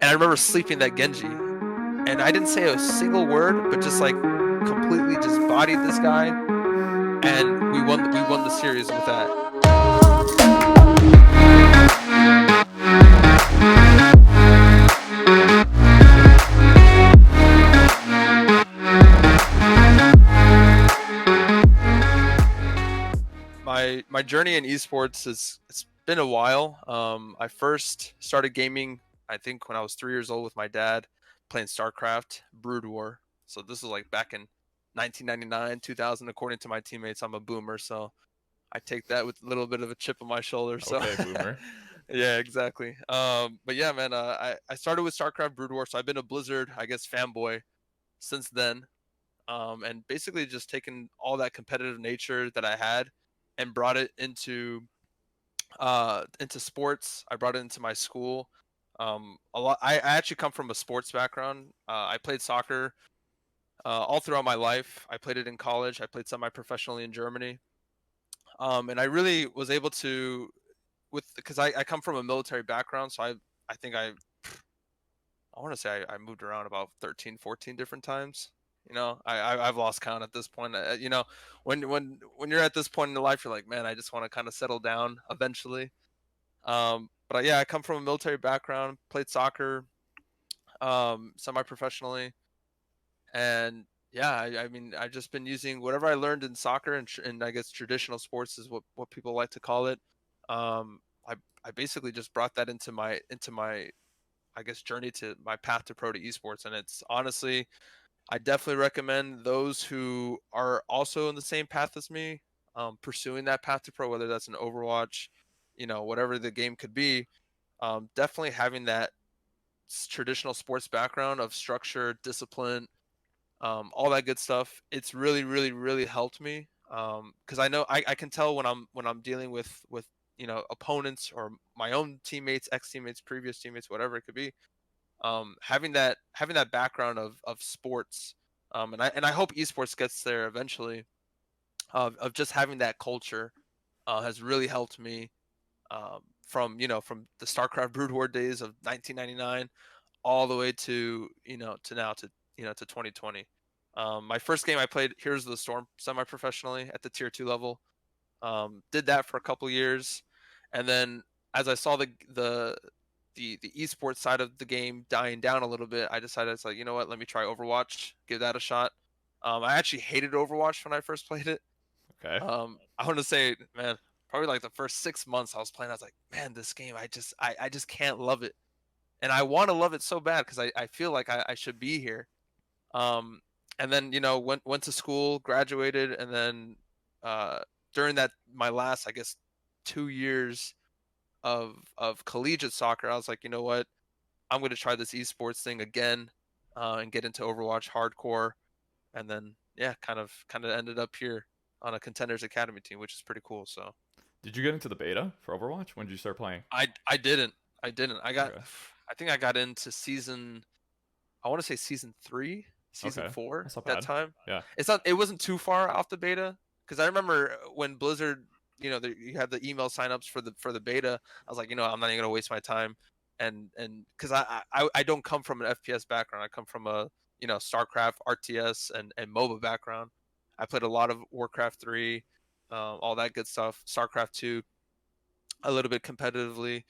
And I remember sleeping that Genji, and I didn't say a single word, but just like completely just bodied this guy, and we won the series with that. My journey in esports is it's been a while. I first started gaming, I think, when I was 3 years old with my dad, playing StarCraft Brood War. So this was like back in 1999, 2000. According to my teammates, I'm a boomer, so I take that with a little bit of a chip on my shoulder. So Okay, boomer. yeah, exactly. But yeah, man, I started with StarCraft Brood War, so I've been a Blizzard, I guess, fanboy since then. And basically just taken all that competitive nature that I had and brought it into sports. I brought it into my school. A lot. I actually come from a sports background. I played soccer all throughout my life. I played it in college. I played semi-professionally in Germany. And I really was able to, with because I come from a military background, so I think I want to say I moved around about 13, 14 different times. I've lost count at this point. When you're at this point in your life, you're like, man, I just want to kind of settle down eventually. But yeah, I come from a military background, played soccer, semi-professionally, and yeah, I mean, I've just been using whatever I learned in soccer and I guess traditional sports is what people like to call it. Um, I I basically just brought that into my I guess journey to my path to pro to esports, and it's honestly I definitely recommend those who are also in the same path as me, pursuing that path to pro, whether that's an Overwatch, whatever the game could be. Definitely having that traditional sports background of structure, discipline, all that good stuff. It's really, really, really helped me because I know I can tell when I'm dealing with opponents or my own teammates, ex teammates, previous teammates, whatever it could be. Having that background of sports, and I hope esports gets there eventually. Of just having that culture has really helped me from the StarCraft Brood War days of 1999 all the way to now to 2020. My first game I played Heroes of the Storm semi-professionally at the tier 2 level. Did that for a couple years, and then as I saw the esports side of the game dying down a little bit, I decided it's like, you know what, let me try Overwatch, give that a shot. I actually hated Overwatch when I first played it. Okay. I want to say, man, probably like the first 6 months I was playing, I was like, man, this game, I just can't love it, and I want to love it so bad because I feel like I should be here. Um, and then went to school, graduated, and then uh, during that my last I guess 2 years of collegiate soccer, I was like, you know what, I'm going to try this esports thing again and get into Overwatch hardcore, and then yeah, kind of ended up here on a Contenders Academy team, which is pretty cool. So Did you get into the beta for Overwatch? When did you start playing? I didn't I didn't I got Okay. I think I got into I want to say season 3, season Okay. 4 That's not that bad. time. Yeah. It wasn't too far off the beta because I remember when Blizzard, you had the email signups for the beta. I was like, I'm not even gonna waste my time, and because I don't come from an FPS background. I come from a StarCraft, RTS, and MOBA background. I played a lot of Warcraft 3, all that good stuff. StarCraft 2, a little bit competitively,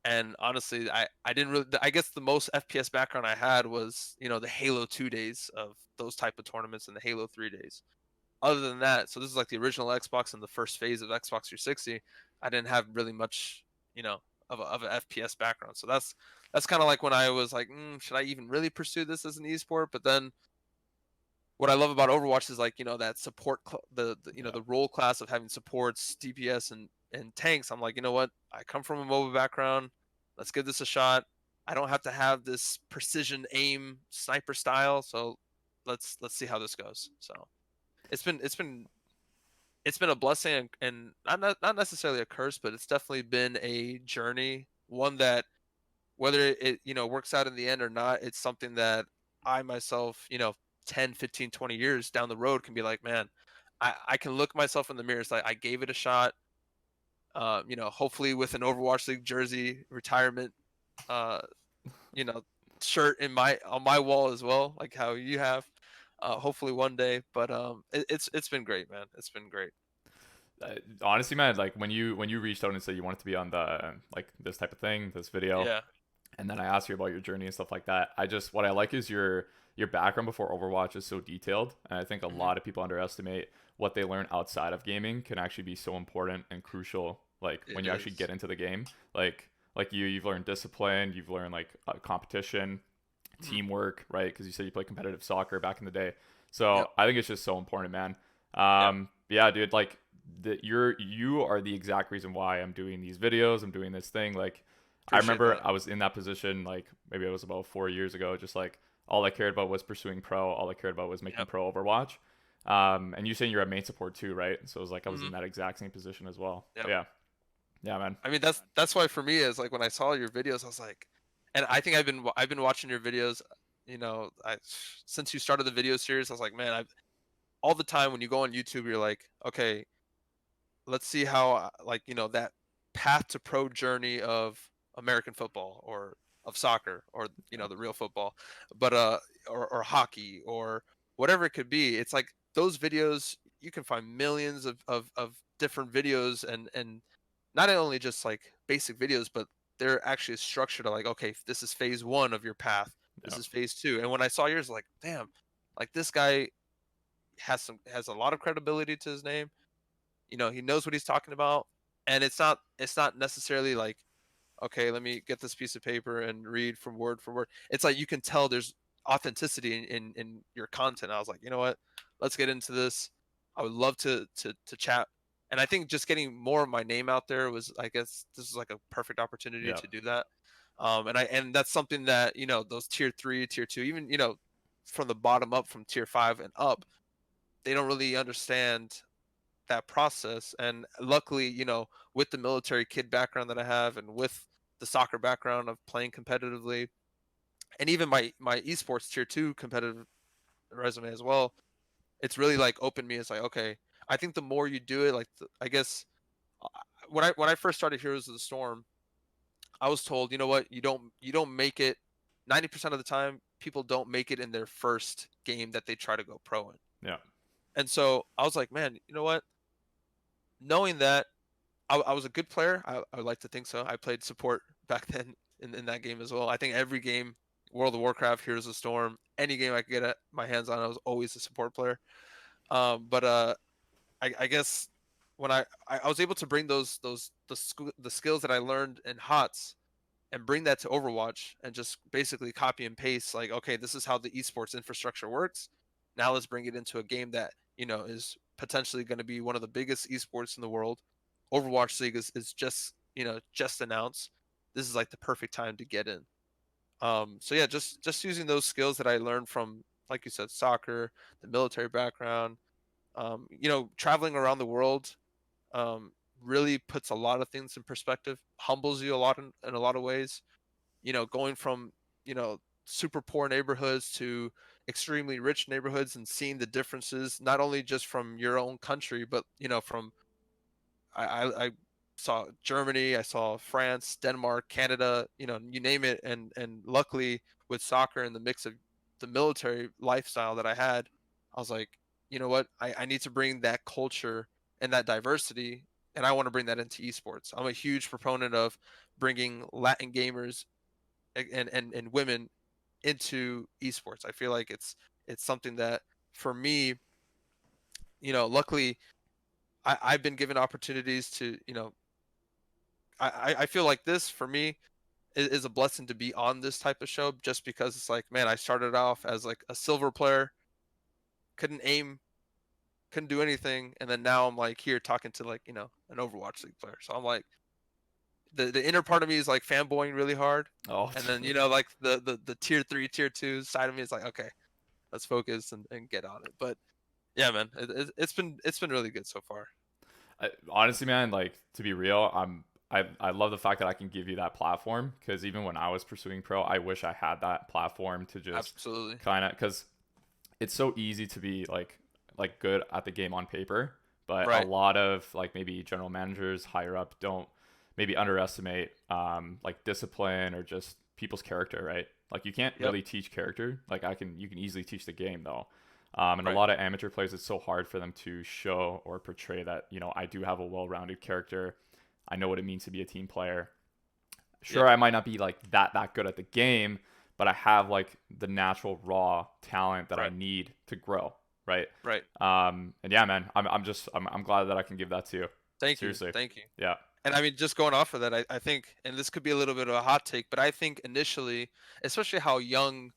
and honestly I didn't really, I guess the most FPS background I had was the Halo 2 days of those type of tournaments and the Halo 3 days. Other than that, so this is like the original Xbox and the first phase of Xbox 360. I didn't have really much of an FPS background, so that's kind of like when I was like, should I even really pursue this as an esport? But then what I love about Overwatch is like that support Yeah. the role class of having supports, DPS, and tanks. I'm like, you know what? I come from a MOBA background. Let's give this a shot. I don't have to have this precision aim sniper style, so let's see how this goes. So it's been a blessing and not necessarily a curse, but it's definitely been a journey. One that whether it works out in the end or not, it's something that I myself 10, 15, 20 years down the road can be like, man, I can look myself in the mirror. It's like I gave it a shot. Hopefully with an Overwatch League jersey retirement, uh, you know shirt in my on my wall as well, like how you have. Hopefully one day, but it's been great, man. It's been great. Honestly, man, like when you reached out and said you wanted to be on the like this type of thing, this video, Yeah. and then I asked you about your journey and stuff like that. I just what I like is your background before Overwatch is so detailed, and I think a Hmm. lot of people underestimate what they learn outside of gaming can actually be so important and crucial. Like when It you actually is. get into the game, like you've learned discipline, you've learned like competition, Hmm. teamwork, right? Because you said you played competitive soccer back in the day. So Yep. I think it's just so important, man. Yep. Yeah, dude, like you are the exact reason why I'm doing these videos. I'm doing this thing. Like I Appreciate remember that. I was in that position like maybe it was about 4 years ago. Just like all I cared about was pursuing pro. All I cared about was making Yep. pro Overwatch. And you saying you're a main support too, right? So it was like I was Hmm. in that exact same position as well. But Yep. yeah, yeah, man. I mean, that's why for me is like when I saw your videos, I was like, and I think I've been watching your videos. I since you started the video series, I was like, man, I've all the time when you go on YouTube, you're like, okay, let's see how like that path to pro journey of American football or of soccer or Yeah, the real football, but or hockey or whatever it could be. It's like those videos you can find millions of different videos and not only just like basic videos, but they're actually structured to like, okay, this is phase one of your path. This yeah, is phase two. And when I saw yours, like, damn, like this guy has a lot of credibility to his name. He knows what he's talking about, and it's not necessarily like, okay, let me get this piece of paper and read from word for word. It's like you can tell there's authenticity in your content. I was like, you know what? Let's get into this. I would love to chat. And I think just getting more of my name out there was, I guess, this is like a perfect opportunity yeah, to do that. And that's something that those tier three, tier two, even from the bottom up, from tier five and up, they don't really understand that process. And luckily, with the military kid background that I have and with the soccer background of playing competitively and even my esports tier 2 competitive resume as well, it's really like opened me. It's like, okay, I think the more you do it, like I guess uh, when I first started Heroes of the Storm, I was told, you know what, you don't make it 90% of the time. People don't make it in their first game that they try to go pro in. yeah, And so I was like, man, you know what, knowing that I was a good player. I would like to think so. I played support back then in that game as well. I think every game, World of Warcraft, Heroes of the Storm, any game I could get my hands on, I was always a support player. But I guess when I was able to bring the skills that I learned in HOTS and bring that to Overwatch and just basically copy and paste, like, okay, this is how the esports infrastructure works. Now let's bring it into a game that is potentially going to be one of the biggest esports in the world. Overwatch League is just just announced. This is like the perfect time to get in. So yeah, just using those skills that I learned from, like you said, soccer, the military background, traveling around the world, um, really puts a lot of things in perspective, humbles you a lot in a lot of ways. Going from super poor neighborhoods to extremely rich neighborhoods and seeing the differences, not only just from your own country, but from I saw Germany, I saw France, Denmark, Canada, you name it. And luckily with soccer and the mix of the military lifestyle that I had, I was like, you know what, I need to bring that culture and that diversity, and I want to bring that into esports. I'm a huge proponent of bringing Latin gamers and women into esports. I feel like it's something that for me, luckily I've been given opportunities to, I feel like this for me is a blessing to be on this type of show, just because it's like, man, I started off as like a silver player, couldn't aim, couldn't do anything, and then now I'm like here talking to like an Overwatch League player. So I'm like, the inner part of me is like fanboying really hard, oh, and then like the tier three, tier two side of me is like, okay, let's focus and get on it. But yeah, man, it's been really good so far. honestly, man, like to be real, I love the fact that I can give you that platform because even when I was pursuing pro, I wish I had that platform to just Absolutely. kind of because it's so easy to be like good at the game on paper, but a Right. lot of like maybe general managers higher up don't maybe underestimate like discipline or just people's character, right? Like you can't Yep. really teach character. Like you can easily teach the game though. And a Right. lot of amateur players, it's so hard for them to show or portray that, I do have a well-rounded character. I know what it means to be a team player. Sure, Yep. I might not be like that good at the game, but I have like the natural raw talent that I Right. need to grow, right? Right. And yeah, man, I'm glad that I can give that to you. Thank you. Seriously. Thank you. Yeah. And I mean, just going off of that, I think, and this could be a little bit of a hot take, but I think initially, especially how young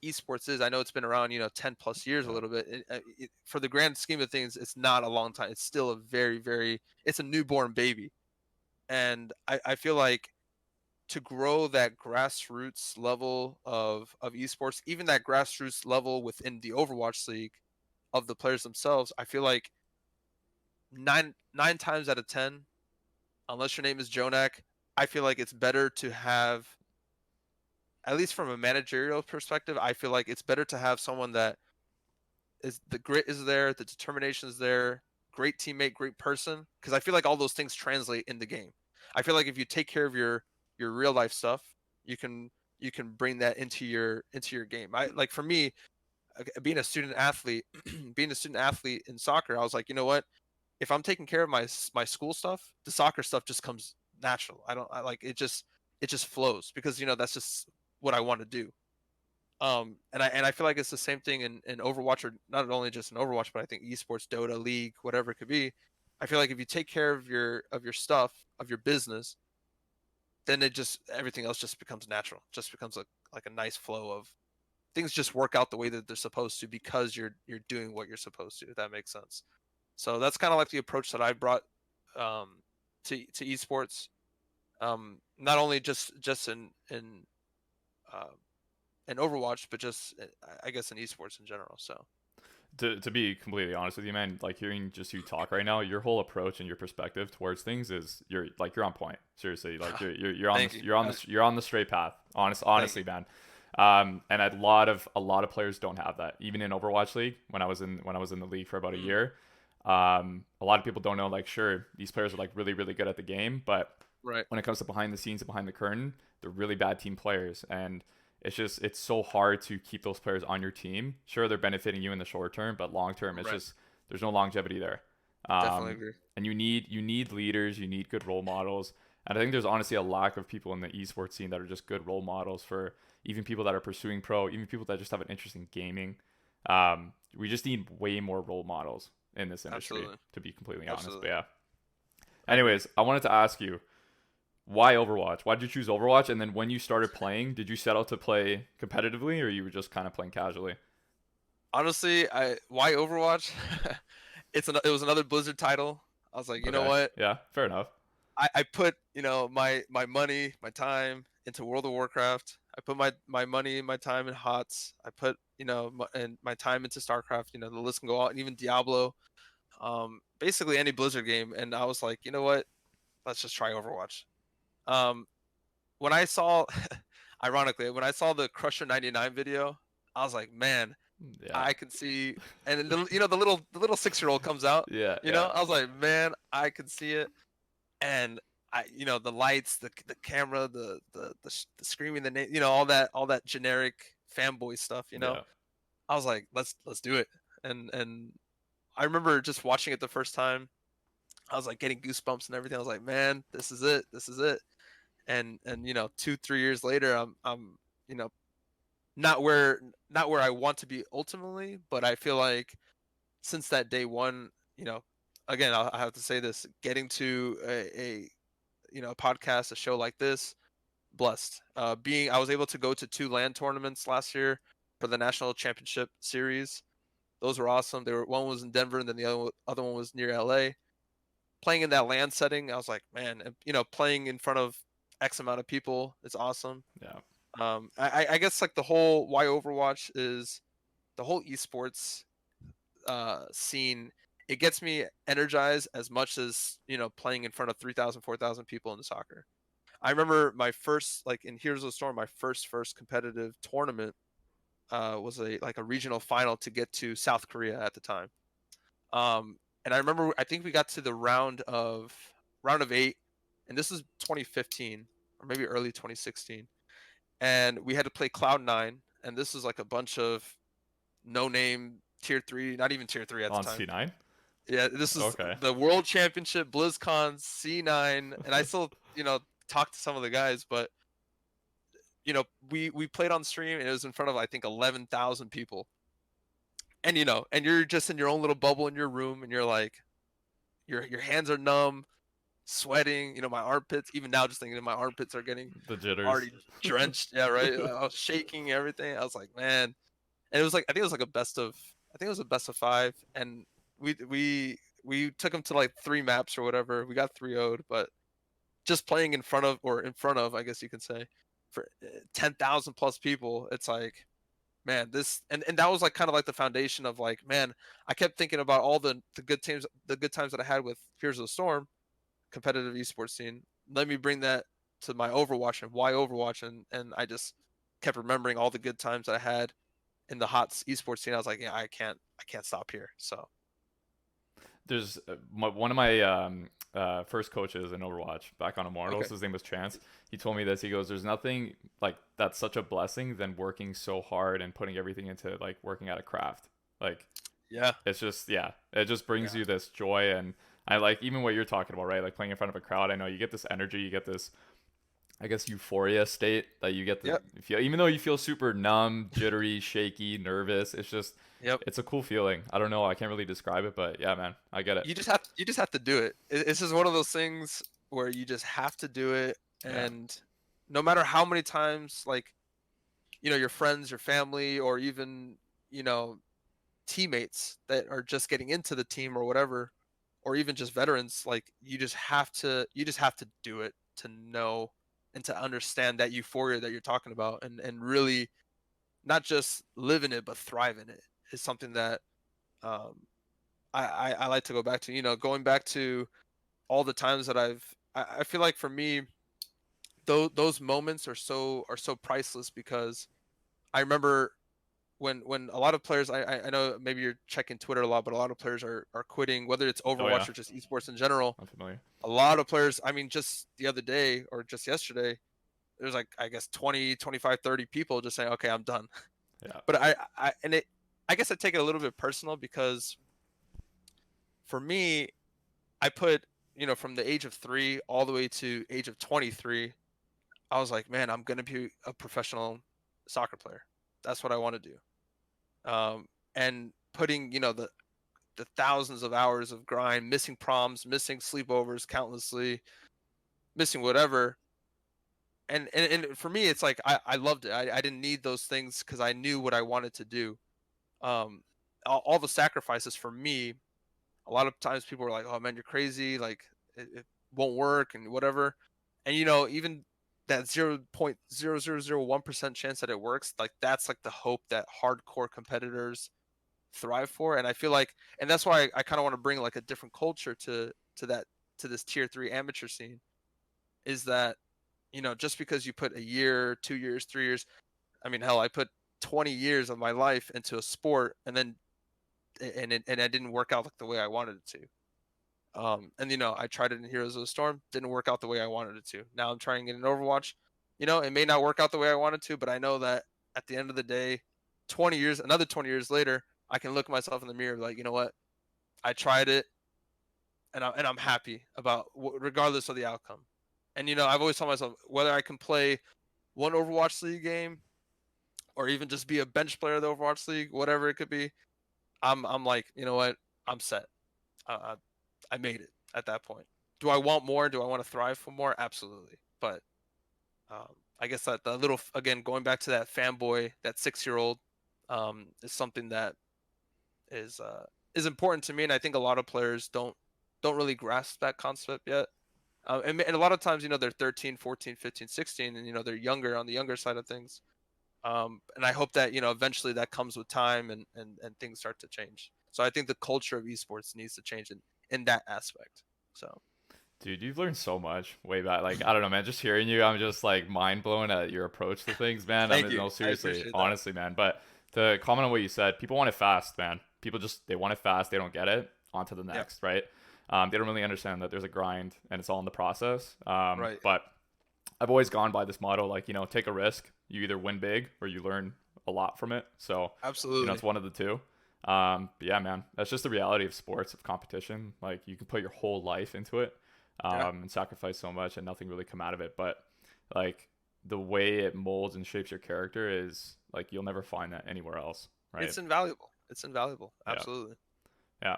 esports is, I know it's been around, 10 plus years a Yeah. little bit. For the grand scheme of things, it's not a long time. It's still a very, very, it's a newborn baby. And I feel like to grow that grassroots level of esports, even that grassroots level within the Overwatch League of the players themselves, I feel like nine times out of 10, unless your name is Jonak, I feel like it's better to have, at least from a managerial perspective, I feel like it's better to have someone that is, the grit is there, the determination is there, great teammate, great person, because I feel like all those things translate in the game. I feel like if you take care of your real life stuff, you can bring that into your game. I like, for me, being a student athlete, being a student athlete in soccer, I was like, you know what? If I'm taking care of my school stuff, the soccer stuff just comes natural. I like it, just flows, because that's just what I want to do. And I feel like it's the same thing in Overwatch, or not only just in Overwatch, but I think esports, Dota, League, whatever it could be. I feel like if you take care of your stuff, of your business, then it just, everything else just becomes natural. Just becomes like a nice flow of things, just work out the way that they're supposed to, because you're doing what you're supposed to, if that makes sense. So that's kind of like the approach that I brought um, to esports. Not only just uh, in Overwatch, but just, I guess, in esports in general. So To be completely honest with you, man, like hearing just you talk right now, your whole approach and your perspective towards things is you're on point. Seriously, like you're on thank this you. you're on the straight path. Thank you. Honestly, man. And a lot of players don't have that. Even in Overwatch League, when I was in the league for about a Mm, year, a lot of people don't know. Like, sure, these players are like really good at the game, but right. when it comes to behind the scenes and behind the curtain, they're really bad team players, and it's so hard to keep those players on your team. Sure, they're benefiting you in the short term, but long term, it's Right. just there's no longevity there. Definitely Um, agree. and you need leaders, you need good role models, and I think there's honestly a lack of people in the esports scene that are just good role models for even people that are pursuing pro, even people that just have an interest in gaming. We just need way more role models in this industry, Absolutely. to be completely honest. But Absolutely. yeah. I agree. Anyways, I wanted to ask you, why Overwatch? Why did you choose Overwatch? And then when you started playing, did you set out to play competitively, or you were just kind of playing casually? Honestly, I why Overwatch? It was another Blizzard title. I was like, you know Okay, what? yeah, fair enough. I put, my money, my time into World of Warcraft. I put my money, my time in HOTS. I put, and my time into StarCraft. The list can go on, and even Diablo. Basically any Blizzard game. And I was like, you know what? Let's just try Overwatch. Um, when I saw, ironically, when I saw the Crusher 99 video, I was like, man, Yeah, I can see. And then the little 6-year-old comes out. yeah, yeah, I was like, man, I can see it. And the lights, the camera, the screaming, the name, all that generic fanboy stuff. yeah. I was like, let's do it. And I remember just watching it the first time. I was like getting goosebumps and everything. I was like, man, this is it. This is it. And 2-3 years later, I'm you know not where I want to be ultimately, but I feel like since that day one, again, I have to say this: getting to a podcast, a show like this, blessed. I was able to go to 2 LAN tournaments last year for the national championship series. Those were awesome. One was in Denver, and then the other one was near LA. Playing in that LAN setting, I was like, man, playing in front of X amount of people is awesome. Yeah. I guess like the whole why Overwatch is the whole esports scene. It gets me energized as much as playing in front of 3,000, 4,000 people in the soccer. I remember my first, like, in Heroes of the Storm, my first competitive tournament was a regional final to get to South Korea at the time. And I remember, I think we got to the round of 8, and this is 2015 or maybe early 2016. and we had to play Cloud9, and this is like a bunch of no name tier 3, not even tier 3 at the On time. C9? Yeah, this is Okay. the World Championship, BlizzCon, C9, and I still, talk to some of the guys, but we played on stream and it was in front of I think 11,000 people. And and you're just in your own little bubble in your room and you're like your hands are numb, sweating, my armpits, even now just thinking my armpits are getting The jitters. already drenched. Yeah, right. I was shaking everything. I was like, man. And it was like I think it was like a best of I think it was a best of 5 and we took them to like 3 maps or whatever. We got 3-0'd, but just playing in front of, I guess you could say, for 10,000 plus people, it's like, man, this and that was like kind of like the foundation of like, man, I kept thinking about all the good times that I had with Heroes of the Storm, competitive esports scene. Let me bring that to my Overwatch and why Overwatch, and I just kept remembering all the good times that I had in the hot esports scene. I was like, yeah, I can't stop here. So There's one of my first coaches in Overwatch back on Immortals. okay, His name was Chance. He told me this. He goes, "There's nothing like that's such a blessing than working so hard and putting everything into like working at a craft. Like yeah, it's just it just brings yeah, you this joy and." I like even what you're talking about, right? Like playing in front of a crowd. I know you get this energy, you get this I guess euphoria state that you get to yep, feel, even though you feel super numb, jittery, shaky, nervous. It's just, yep. it's a cool feeling. I don't know. I can't really describe it, but yeah, man, I get it. You just have to do it. It's just one of those things where you just have to do it, Yeah, and no matter how many times, like, your friends, your family, or even you know teammates that are just getting into the team or whatever, or even just veterans, like you just have to do it to know and to understand that euphoria that you're talking about, and really not just live in it but thrive in it is something that um I like to go back to. Going back to all the times that I feel like for me, those moments are so priceless because I remember when a lot of players, I know maybe you're checking Twitter a lot, but a lot of players are quitting, whether it's oh yeah, Overwatch or just esports in general. I'm familiar. A lot of players, I mean, just the other day or just yesterday, there's like I guess 20, 25, 30 people just saying, okay, I'm done. Yeah, But I guess I take it a little bit personal because for me, I put, from the age of 3 all the way to age of 23, I was like, man, I'm gonna be a professional soccer player. That's what I want to do. And putting, the thousands of hours of grind, missing proms, missing sleepovers countlessly, missing whatever. And for me, it's like I loved it. I didn't need those things because I knew what I wanted to do. Um, all the sacrifices for me, a lot of times people are like, "Oh man, you're crazy! Like it won't work and whatever." And even that 0.0001% chance that it works, like that's like the hope that hardcore competitors thrive for. And I feel like, and that's why I kind of want to bring like a different culture to this tier 3 amateur scene. Is that just because you put a year, 2 years, 3 years, I mean, hell, I put 20 years of my life into a sport, and then and I didn't work out like the way I wanted it to. And I tried it in Heroes of the Storm, didn't work out the way I wanted it to. Now I'm trying it in Overwatch. It may not work out the way I wanted to, but I know that at the end of the day, another 20 years later, I can look myself in the mirror like, you know what? I tried it, and I'm happy about regardless of the outcome. And I've always told myself whether I can play one Overwatch League game or even just be a bench player of the Overwatch League, whatever it could be, I'm like, you know what? I'm set. I, I made it at that point. Do I want more? Do I want to thrive for more? Absolutely. But I guess that the little, again, going back to that fanboy, that 6-year-old, is something that is uh, is important to me, and I think a lot of players don't really grasp that concept yet. And a lot of times, they're 13, 14, 15, 16, and they're younger on the younger side of things. And I hope that eventually that comes with time and things start to change. So I think the culture of esports needs to change in that aspect. So dude, you've learned so much way back. Like I don't know, man. Just hearing you, I'm just like mind blown at your approach to things, man. I thank mean, you. no, I seriously, appreciate that. honestly, man. But to comment on what you said, people want it fast, man. People just they want it fast. They don't get it. On to the Yep. next, right? They don't really understand that there's a grind and it's all in the process. Right. But I've always gone by this motto, like take a risk, you either win big or you learn a lot from it. So, Absolutely. it's one of the two. But yeah, man, that's just the reality of sports, of competition. Like, you can put your whole life into it, Yeah. and sacrifice so much and nothing really come out of it. But like, the way it molds and shapes your character is like, you'll never find that anywhere else, right? It's invaluable. It's invaluable. Yeah. Absolutely. Yeah.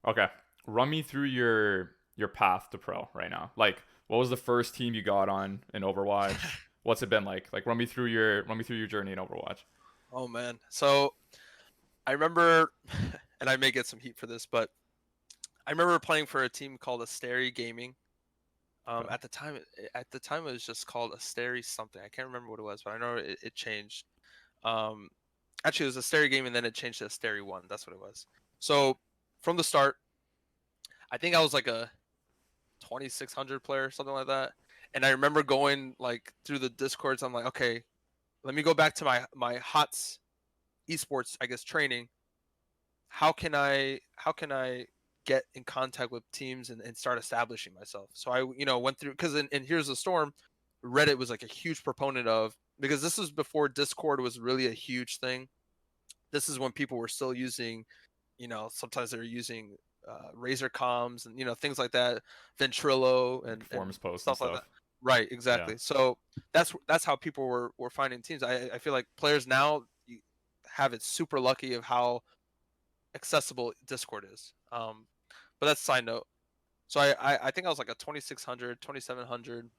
Okay. Run me through your path to pro right now. Like, what was the first team you got on in Overwatch? What's it been like? Like, run me through your journey in Overwatch. Oh man. So I remember, and I may get some heat for this, but I remember playing for a team called Asteri Gaming. Okay. At the time, it was just called Asteri something. I can't remember what it was, but I know it changed. Um, Actually, it was Asteri Gaming, and then it changed to Asteri One. That's what it was. So from the start, I think I was like a 2600 player, something like that. And I remember going like through the discords. I'm like, okay, let me go back to my HOTS esports, I guess, training. How can I get in contact with teams and start establishing myself? So I went through, because in Here's the Storm, Reddit was like a huge proponent of, because this was before Discord was really a huge thing. This is when people were still using, sometimes they were using Razer comms and things like that, Ventrilo Like, and forums posts and stuff like that. stuff. Right, Yeah. exactly. So that's how people were finding teams. I feel like players now have it super lucky of how accessible Discord is. But that's a side note. So I think I was like a 2600, 2700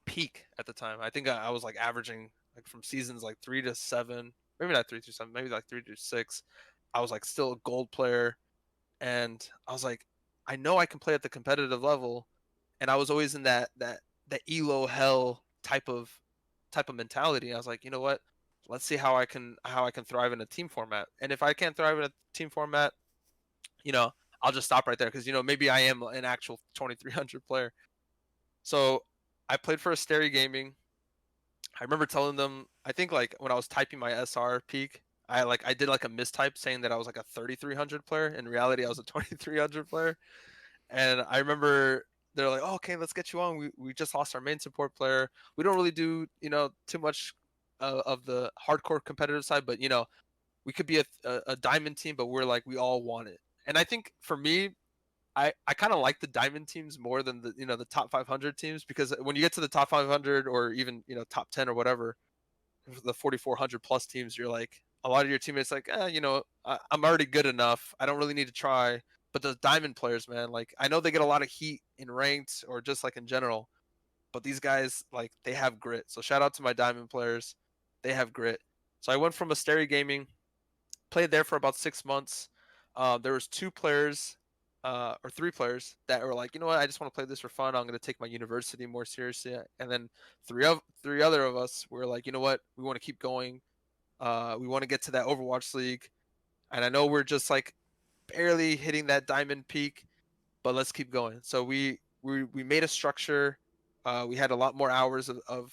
peak at the time. I think I was like averaging like from seasons like 3 to 7, maybe not 3 to 7, maybe like 3 to 6. I was like still a gold player, and I was like, I know I can play at the competitive level, and I was always in that elo hell type of mentality. I was like, you know what? Let's see how I can thrive in a team format. And if I can't thrive in a team format, you know, I'll just stop right there, because maybe I am an actual 2300 player. So I played for Asteri Gaming. I remember telling them, I think like when I was typing my SR peak, I did like a mistype saying that I was like a 3300 player. In reality, I was a 2300 player. And I remember they're like, oh, okay, let's get you on. We just lost our main support player. We don't really do too much of the hardcore competitive side, but we could be a diamond team, but we all want it. And I think for me, I kind of like the diamond teams more than the top 500 teams, because when you get to the top 500, or even top 10 or whatever, the 4400 plus teams, you're like, a lot of your teammates like, I'm already good enough. I don't really need to try. But the diamond players, man, like I know they get a lot of heat in ranked or just like in general, but these guys, like, they have grit. So shout out to my diamond players. They have grit. So I went from Asteri Gaming, played there for about 6 months. There was 2 players, or 3 players that were like, you know what, I just want to play this for fun. I'm going to take my university more seriously. And then three other of us were like, you know what, we want to keep going. We want to get to that Overwatch League, and I know we're just like barely hitting that diamond peak, but let's keep going. So we made a structure. We had a lot more hours of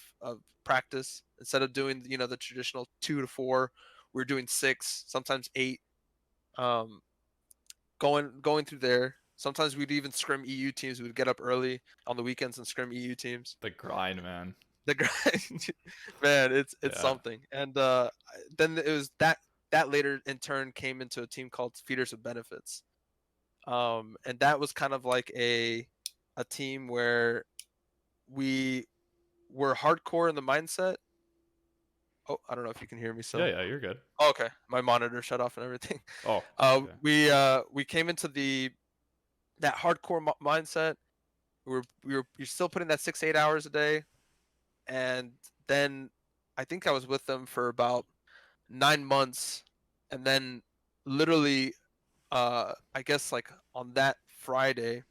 practice. Instead of doing the traditional 2 to 4, we are doing 6, sometimes 8. Um, going through there. Sometimes we'd even scrim EU teams. We'd get up early on the weekends and scrim EU teams. The grind, man. The grind, man, it's Yeah. something. And then it was that later in turn came into a team called Feeders of Benefits. And that was kind of like a team where we were hardcore in the mindset. Oh, I don't know if you can hear me Yeah, still. yeah, you're good. Oh, okay, my monitor shut off and everything. Oh, okay. We came into that hardcore mindset. You're still putting that 6 to 8 hours a day, and then I think I was with them for about 9 months, and then literally, I guess like on that Friday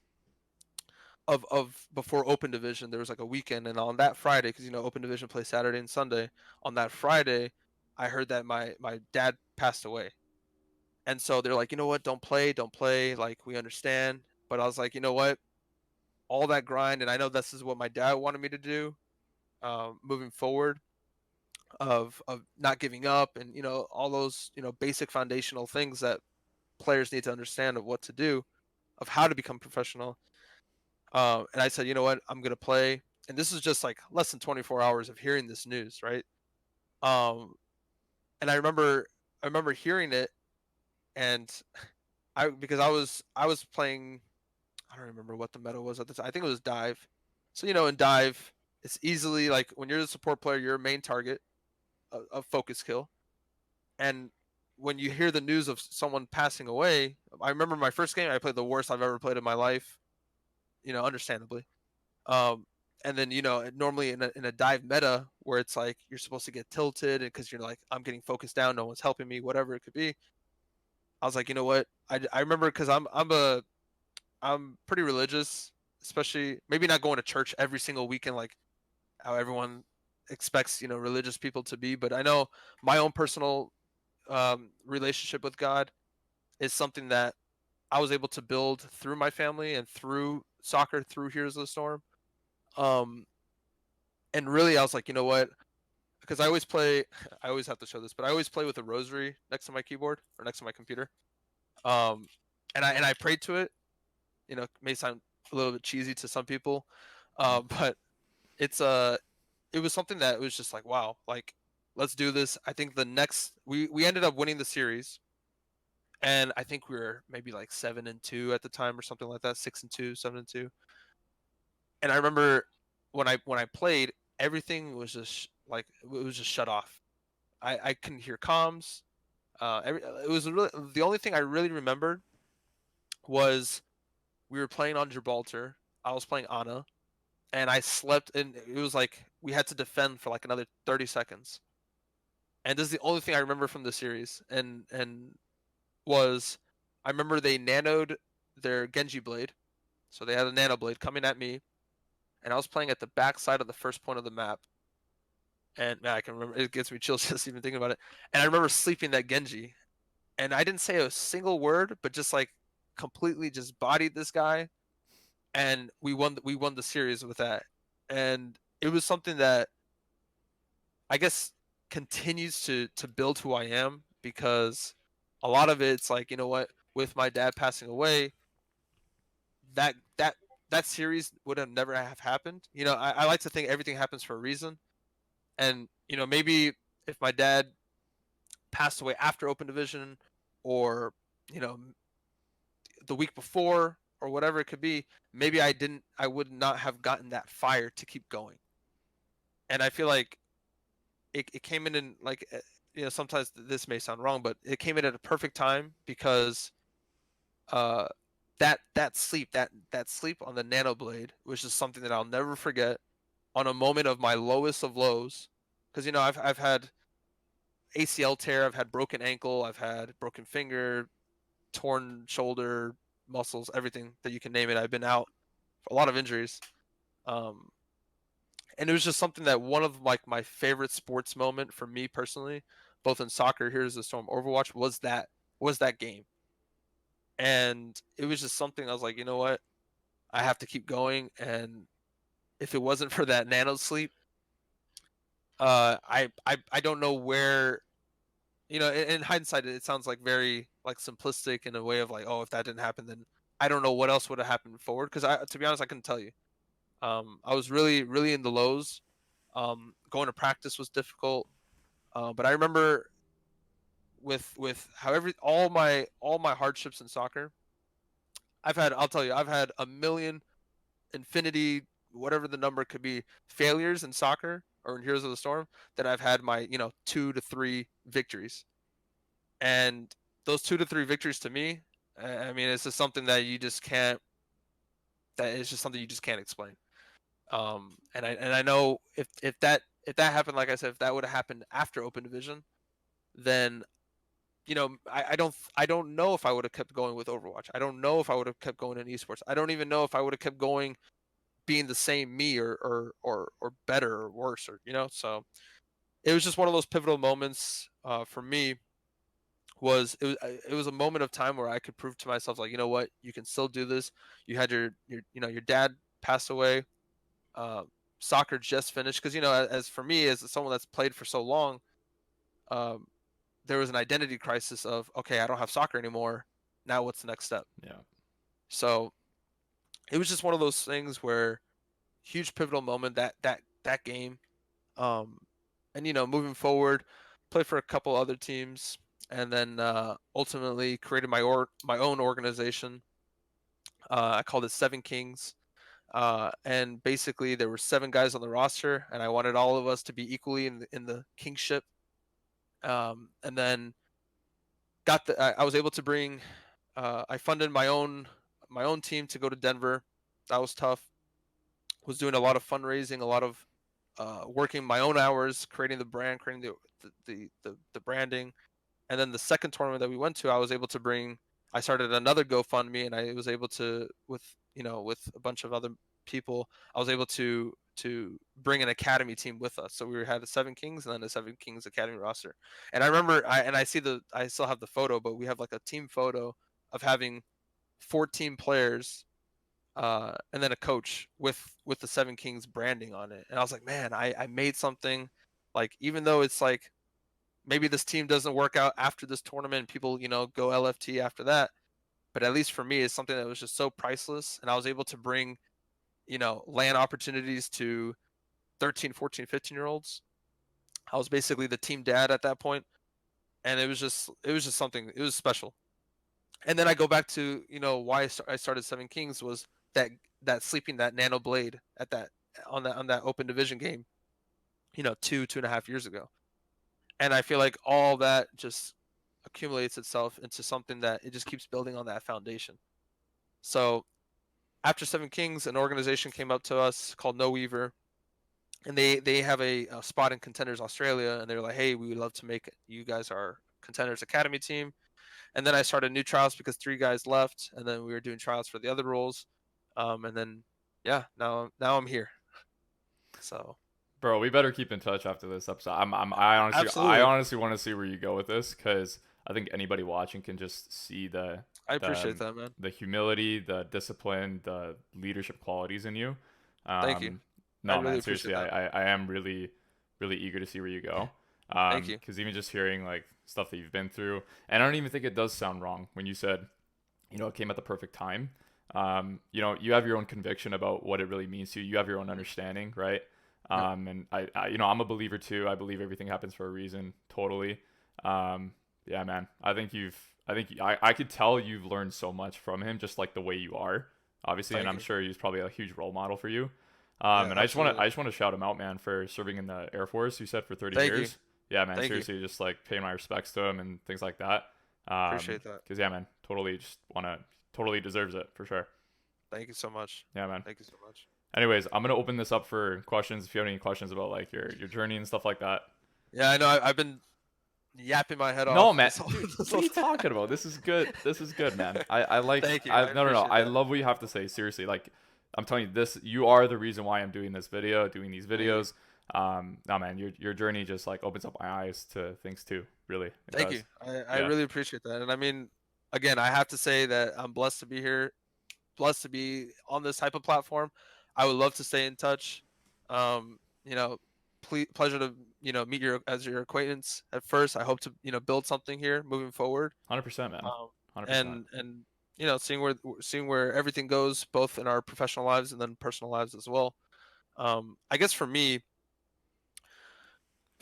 of before Open Division, there was like a weekend, and on that Friday, because Open Division plays Saturday and Sunday, on that Friday, I heard that my dad passed away, and so they're like, you know what, don't play, like we understand, but I was like, you know what, all that grind, and I know this is what my dad wanted me to do, moving forward, of not giving up, and all those basic foundational things that players need to understand of what to do, of how to become professional. And I said, you know what, I'm gonna play. And this is just like less than 24 hours of hearing this news, right? Um, and I remember hearing it, and because I was playing. I don't remember what the meta was at the time. I think it was dive. So in dive, it's easily like when you're the support player, you're a main target of focus kill. And when you hear the news of someone passing away, I remember my first game. I played the worst I've ever played in my life. Understandably. Um, and then normally in a dive meta where it's like you're supposed to get tilted because you're like I'm getting focused down, no one's helping me, whatever it could be. I was like, you know what? I remember because I'm pretty religious, especially maybe not going to church every single weekend like how everyone expects religious people to be, but I know my own personal relationship with God is something that I was able to build through my family and through soccer, through Heroes of the Storm. Um, and really, I was like, you know what? Because I always play, I always have to show this, but I always play with a rosary next to my keyboard or next to my computer. Um, and I prayed to it. It may sound a little bit cheesy to some people, but it's it was something that was just like, wow, like let's do this. I think the next we ended up winning the series, and I think we were maybe like 7-2 at the time or something like that, 6-2, 7-2. And I remember when I played, everything was just like it was just shut off. I couldn't hear comms. It was really the only thing I really remembered was we were playing on Gibraltar. I was playing Ana, and I slept, and it was like we had to defend for like another 30 seconds. And this is the only thing I remember from the series, and was I remember they nanoed their Genji blade, so they had a nano blade coming at me, and I was playing at the back side of the first point of the map, and man, I can remember it gets me chills just even thinking about it. And I remember sleeping that Genji, and I didn't say a single word, but just like completely just bodied this guy, and we won the series with that, and it was something that I guess continues to build who I am because a lot of it's like what with my dad passing away that that that series would have never have happened. I like to think everything happens for a reason, and maybe if my dad passed away after Open Division or you know the week before or whatever it could be, maybe I would not have gotten that fire to keep going. And I feel like it came in like sometimes this may sound wrong, but it came in at a perfect time because uh that sleep on the nano blade was just something that I'll never forget on a moment of my lowest of lows. Because I've had ACL tear, I've had broken ankle, I've had broken finger, torn shoulder, muscles, everything that you can name it. I've been out for a lot of injuries. Um, and it was just something that one of like my favorite sports moment for me personally, both in soccer, Here's the Storm, Overwatch, was that game. And it was just something I was like, you know what? I have to keep going. And if it wasn't for that nano sleep, I don't know where. In hindsight, it sounds like very like simplistic in a way of like, oh, if that didn't happen, then I don't know what else would have happened forward. Because to be honest, I couldn't tell you. I was really, really in the lows. Going to practice was difficult. But I remember with however all my hardships in soccer, I'll tell you, I've had a million infinity, whatever the number could be, failures in soccer or in Heroes of the Storm, that I've had my 2 to 3 victories. And those 2 to 3 victories to me, I mean, it's just something that you just can't. That is just something you just can't explain. And I know if that happened, like I said, if that would have happened after Open Division, then I don't know if I would have kept going with Overwatch. I don't know if I would have kept going in esports. I don't even know if I would have kept going being the same me or better or worse or. So it was just one of those pivotal moments for me. It was a moment of time where I could prove to myself like what, you can still do this. You had your dad passed away. Uh, Soccer just finished because as for me as someone that's played for so long, um, there was an identity crisis of, okay, I don't have soccer anymore. Now what's the next step? Yeah. So it was just one of those things where huge pivotal moment that game. Um, and moving forward, played for a couple other teams, and then ultimately created my own organization. I called it Seven Kings. And basically, there were 7 guys on the roster, and I wanted all of us to be equally in the kingship. And then I was able to bring. I funded my own team to go to Denver. That was tough. Was doing a lot of fundraising, a lot of working my own hours, creating the brand, creating the branding. And then the second tournament that we went to, I was able to bring. I started another GoFundMe, and I was able to with a bunch of other people. I was able to bring an academy team with us. So we had a Seven Kings and then a Seven Kings academy roster. And I remember, I still have the photo, but we have like a team photo of having 14 players, and then a coach with the Seven Kings branding on it. And I was like, man, I made something. Like, even though it's like maybe this team doesn't work out after this tournament, people go LFT after that, but at least for me, it's something that was just so priceless, and I was able to bring land opportunities to 13, 14, 15-year olds. I was basically the team dad at that point, and it was just something. It was special. And then I go back to why I started Seven Kings was that sleeping that nano blade at that on that open division game, 2.5 years ago. And I feel like all that just accumulates itself into something that it just keeps building on that foundation. So after Seven Kings, an organization came up to us called No Weaver, and they have a spot in Contenders Australia, and they're like, hey, we would love to make you guys our Contenders Academy team. And then I started new trials because 3 guys left, and then we were doing trials for the other roles. And then yeah, now I'm here. So Bro, we better keep in touch after this episode. I absolutely, honestly want to see where you go with this because I think anybody watching can just see I the appreciate that, man. the humility, the discipline, the leadership qualities in you. Thank you. Um, I no, really man, appreciate seriously, that. I am really really eager to see where you go. Thank you. Because even just hearing like stuff that you've been through, and I don't even think it does sound wrong when you said, it came at the perfect time. You have your own conviction about what it really means to you. You have your own understanding, right? Yep. And I'm a believer too. I believe everything happens for a reason. Totally. Um, yeah, man. I could tell you've learned so much from him, just like the way you are, obviously. And Thank I'm you. sure he's probably a huge role model for you. Yeah, And absolutely. I just want to shout him out, man, for serving in the Air Force. You said for 30 Thank you. years. Yeah, man. Thank you. Seriously, just like paying my respects to him and things like that. Appreciate that. Cause yeah, man, totally deserves it for sure. Thank you so much. Yeah, man. Thank you so much. Anyways, I'm gonna open this up for questions if you have any questions about like your journey and stuff like that. Yeah, I know. I've been yapping my head No, off man, this whole. dude, This what are whole you time. talking about? This is good. This is good, man. I like Thank you. I I no. appreciate I that. love what you have to say. Seriously, like I'm telling you, this you are the reason why I'm doing these Thank you. videos. No, man, your journey just like opens up my eyes to things too. Really, it Thank you. does. I Yeah, really appreciate that. And I mean, again, I have to say that I'm blessed to be here, blessed to be on this type of platform. I would love to stay in touch. Um, you know, pleasure to meet your acquaintance at first. I hope to build something here moving forward. 100%, man. Um, 100%. and seeing where everything goes, both in our professional lives and then personal lives as well. I guess for me,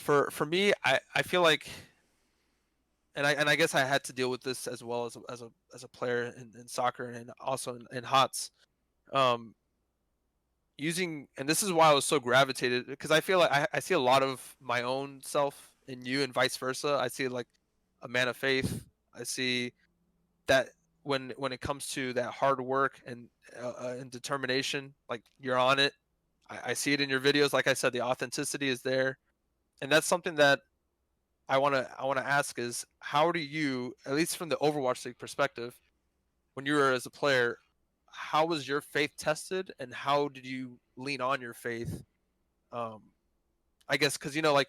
I feel like, and I guess I had to deal with this as well as a player in soccer and also in HOTS. Um, and this is why I was so gravitated, because I feel like I see a lot of my own self in you and vice versa. I see like a man of faith. I see that when it comes to that hard work and determination, like you're on it. I see it in your videos. Like I said, the authenticity is there, and that's something that I wanna ask is, how do you, at least from the Overwatch League perspective, when you were as a player, how was your faith tested, and how did you lean on your faith? Um, I guess because like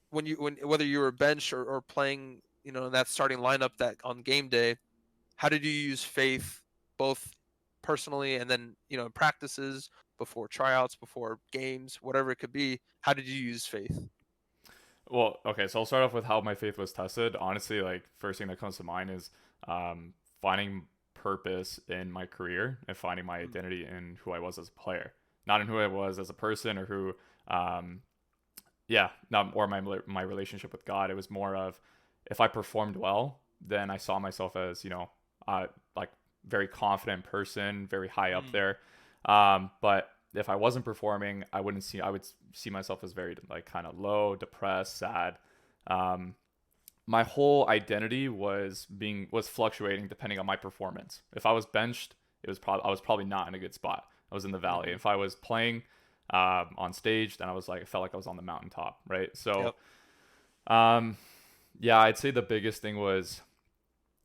when whether you were bench or playing, in that starting lineup that on game day, how did you use faith both personally and then in practices, before tryouts, before games, whatever it could be? How did you use faith? Well, okay, so I'll start off with how my faith was tested. Honestly, like first thing that comes to mind is finding purpose in my career and finding my Mm, identity in who I was as a player, not in who I was as a person or who, um, yeah, not or my relationship with God. It was more of if I performed well, then I saw myself as, like very confident person, very high up Mm. there. But if I wasn't performing, I would see myself as very like kind of low, depressed, sad. Um, my whole identity was fluctuating depending on my performance. If I was benched, I was probably not in a good spot. I was in the valley. Hmm. If I was playing on stage, then I felt like I was on the mountaintop, right? So Yep. um, yeah, I'd say the biggest thing was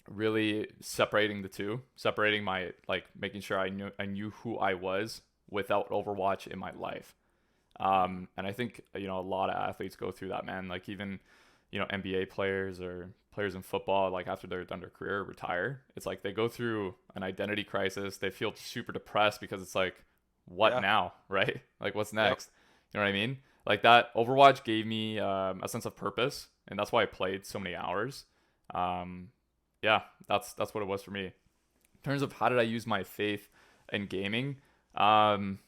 really separating the two, separating my like making sure I knew who I was without Overwatch in my life. Mm. And I think a lot of athletes go through that, man. Like even NBA players or players in football, like after they're done their career, retire. It's like they go through an identity crisis. They feel super depressed because it's like, what Yeah. now, right? Like what's Yep. next? You know what I mean? Like that Overwatch gave me a sense of purpose, and that's why I played so many hours. Um, yeah, that's what it was for me. In terms of how did I use my faith in gaming, um,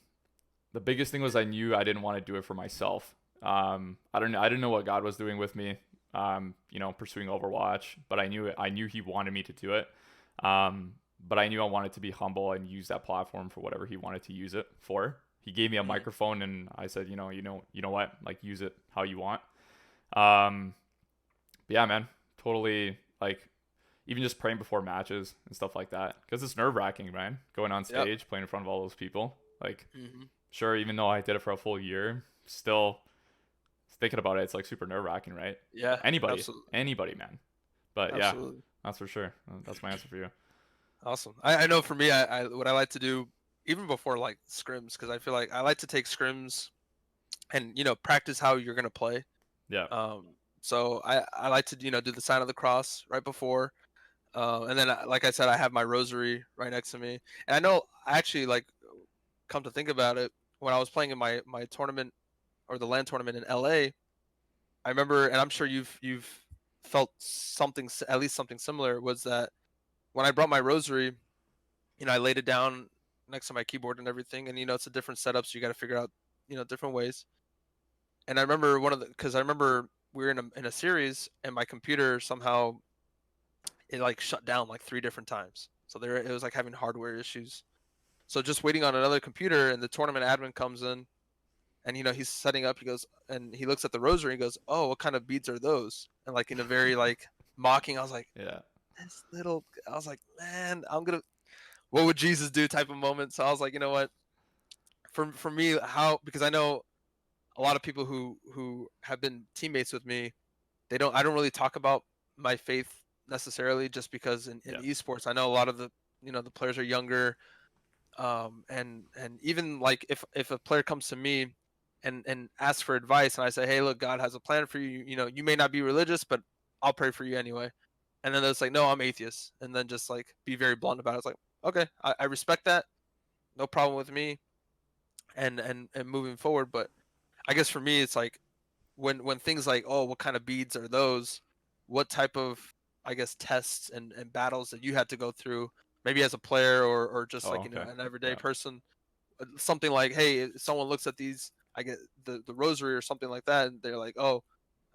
the biggest thing was I knew I didn't want to do it for myself. I didn't know what God was doing with me. Pursuing Overwatch, but I knew He wanted me to do it. But I knew I wanted to be humble and use that platform for whatever He wanted to use it for. He gave me a Mm. microphone, and I said, you know what, like use it how you want. Um, but yeah, man, totally like even just praying before matches and stuff like that because it's nerve wracking, man. Going on Yep. stage, playing in front of all those people, like Hmm. sure, even though I did it for a full year, still thinking about it, it's like super nerve wracking, right? Yeah. Absolutely. Anybody, man. But yeah, Absolutely. that's for sure. That's my answer for you. Awesome. I know for me, I what I like to do even before like scrims, because I feel like I like to take scrims and practice how you're gonna play. Yeah. So I like to do the sign of the cross right before, and then like I said, I have my rosary right next to me, and I know actually like come to think about it, when I was playing in my tournament or the LAN tournament in LA, I remember, and I'm sure you've felt something at least something similar, was that when I brought my rosary, I laid it down next to my keyboard and everything, and it's a different setup, so you got to figure out different ways. And I remember because I remember we were in a series, and my computer somehow it like shut down like three different times. So there it was like having hardware issues. So just waiting on another computer, and the tournament admin comes in, and he's setting up. He goes and he looks at the rosary. And he goes, "Oh, what kind of beads are those?" And like in a very like mocking, I was like, Yeah. "This little." I was like, "Man, I'm gonna. What would Jesus do?" Type of moment. So I was like, you know what? For me, how, because I know a lot of people who have been teammates with me. I don't really talk about my faith necessarily, just because in Yeah. esports, I know a lot of the players are younger, and even like if a player comes to me and asks for advice, and I say, hey, look, God has a plan for you. You may not be religious, but I'll pray for you anyway. And then it's like, no, I'm atheist, and then just like be very blunt about it. It's like, okay, I respect that, no problem with me, and moving forward. But I guess for me, it's like when things like, oh, what kind of beads are those? What type of, I guess, tests and battles that you had to go through, maybe as a player, or just Oh, like okay. an everyday Yeah. person, something like, hey, if someone looks at these, I get the rosary or something like that, and they're like, oh,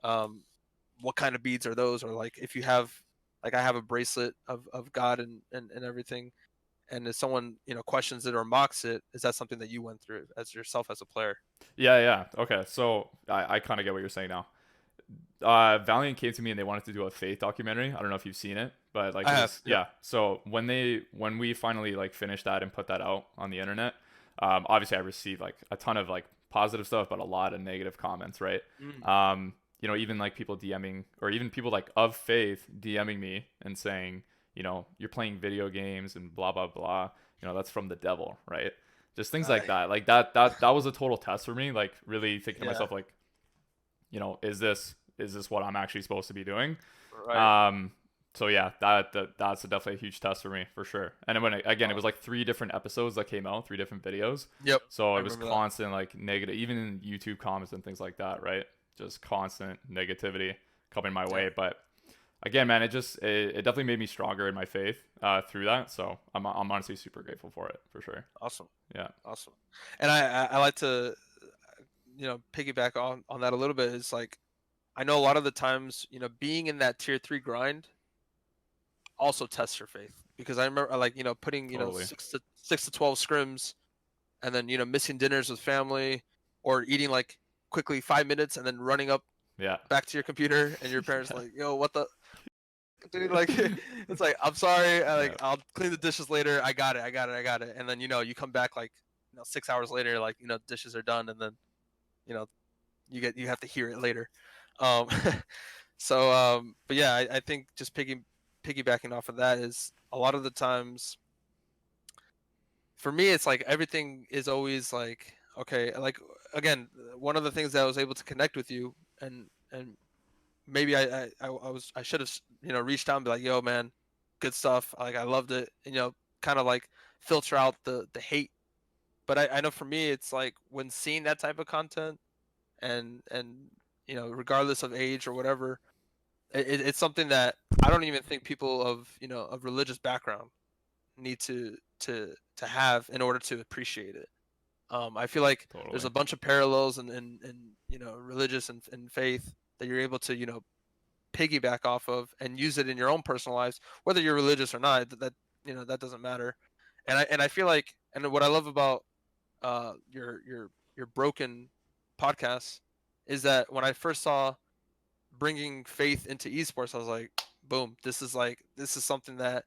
um, what kind of beads are those? Or like if you have, like I have a bracelet of God and everything, and if someone questions it or mocks it, is that something that you went through as yourself as a player? Yeah. Yeah. Okay. So I kind of get what you're saying now. Valiant came to me and they wanted to do a faith documentary. I don't know if you've seen it, but like I it have. was Yep. yeah. So when we finally like finished that and put that out on the internet, obviously I received like a ton of like positive stuff, but a lot of negative comments, right? Mm. Even like people DMing or even people like of faith DMing me and saying, you're playing video games and blah blah blah. That's from the devil, right? Just things like I that. Like that was a total test for me. Like really thinking to Yeah. myself, like, is this what I'm actually supposed to be doing? Right. Um, so yeah, that's definitely a huge test for me for sure. And then again, it was like 3 different episodes that came out, 3 different videos. Yep. So I it was remember that. constant like negative, even in YouTube comments and things like that, right? Just constant negativity coming my Yeah. way. But again, man, it definitely made me stronger in my faith through that. So I'm honestly super grateful for it for sure. Awesome. Yeah. Awesome. And I like to piggyback on that a little bit is like I know a lot of the times, being in that tier 3 grind also tests your faith because I remember like, putting, Totally. 6 to 12 scrims and then, missing dinners with family or eating like quickly 5 minutes and then running up Yeah. back to your computer and your parents Yeah. like, "Yo, what the dude?" Like it's like, "I'm sorry. Yeah. I'll clean the dishes later. I got it. And then, you come back like, 6 hours later like, dishes are done and then, you know, you have to hear it later. Um but yeah, I think just piggybacking off of that is a lot of the times for me it's like everything is always like okay, like again, one of the things that I was able to connect with you and maybe I should have reached out and be like, yo man, good stuff, like I loved it, and, kind of like filter out the hate. But I know for me it's like when seeing that type of content and regardless of age or whatever, it's something that I don't even think people of of religious background need to have in order to appreciate it. I feel like there's Totally. a bunch of parallels and religious and faith that you're able to piggyback off of and use it in your own personal lives, whether you're religious or not. That doesn't matter. And I feel like, and what I love about your broken podcast is that when I first saw bringing faith into esports, I was like, boom, this is something that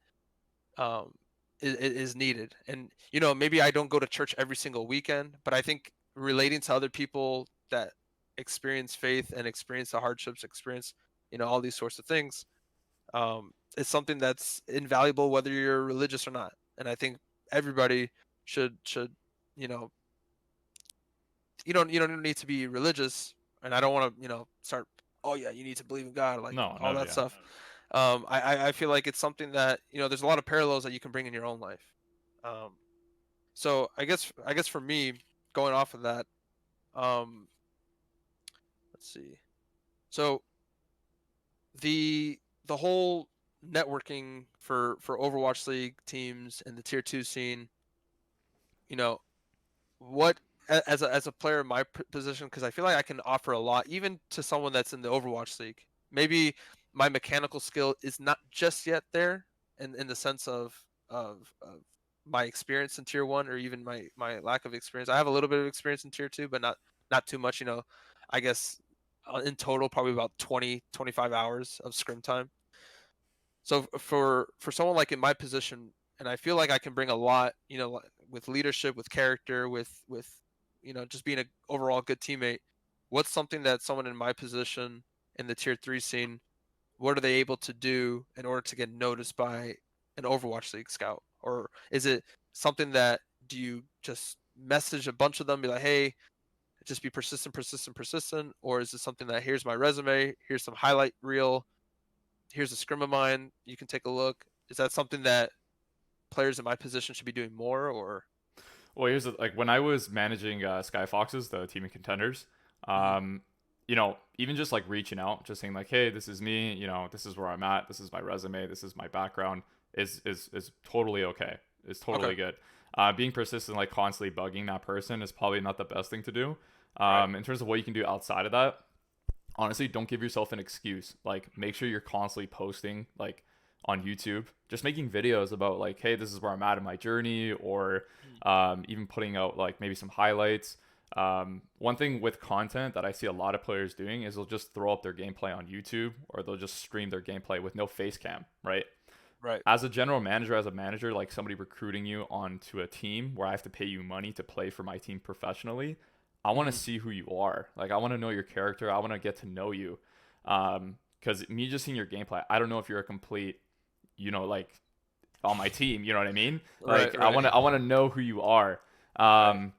um, is needed. And maybe I don't go to church every single weekend, but I think relating to other people that experience faith and experience the hardships, experience all these sorts of things, is something that's invaluable whether you're religious or not. And I think everybody should you know you don't need to be religious, and I don't want to start. Oh yeah, you need to believe in God, like No, all no, that yeah. stuff. I feel like it's something that there's a lot of parallels that you can bring in your own life. Um, so I guess for me, going off of that, um, let's see. So the whole networking for Overwatch League teams and the tier 2 scene, you know, what as a player in my position, because I feel like I can offer a lot even to someone that's in the Overwatch League. Maybe my mechanical skill is not just yet there in the sense of my experience in tier 1 or even my lack of experience. I have a little bit of experience in tier 2, but not too much, I guess in total probably about 20-25 hours of scrim time. So for someone like in my position, and I feel like I can bring a lot, with leadership, with character, with just being an overall good teammate. What's something that someone in my position in the tier 3 scene, what are they able to do in order to get noticed by an Overwatch League scout? Or is it something that do you just message a bunch of them, be like, hey, just be persistent, persistent, persistent? Or is it something that here's my resume, here's some highlight reel, here's a scrim of mine, you can take a look? Is that something that players in my position should be doing more, or? Well, here's the, like when I was managing Sky Foxes, the team of contenders, Mhm. um, even just like reaching out, just saying like, hey, this is me, this is where I'm at, this is my resume, this is my background, is totally okay. It's Okay. totally good. Being persistent, like constantly bugging that person, is probably not the best thing to do. Right. In terms of what you can do outside of that, honestly, don't give yourself an excuse. Like, make sure you're constantly posting, like, on YouTube, just making videos about, like, hey, this is where I'm at in my journey, or Mm. even putting out, like, maybe some highlights. One thing with content that I see a lot of players doing is they'll just throw up their gameplay on YouTube, or they'll just stream their gameplay with no face cam, right? Right. As a general manager, as a manager, like somebody recruiting you onto a team where I have to pay you money to play for my team professionally, I want to Mhm. see who you are. Like, I want to know your character. I want to get to know you. Because me just seeing your gameplay, I don't know if you're a complete, like on my team. You know what I mean? Right. Like, I Right. want to, I want to know who you are. Right. Um,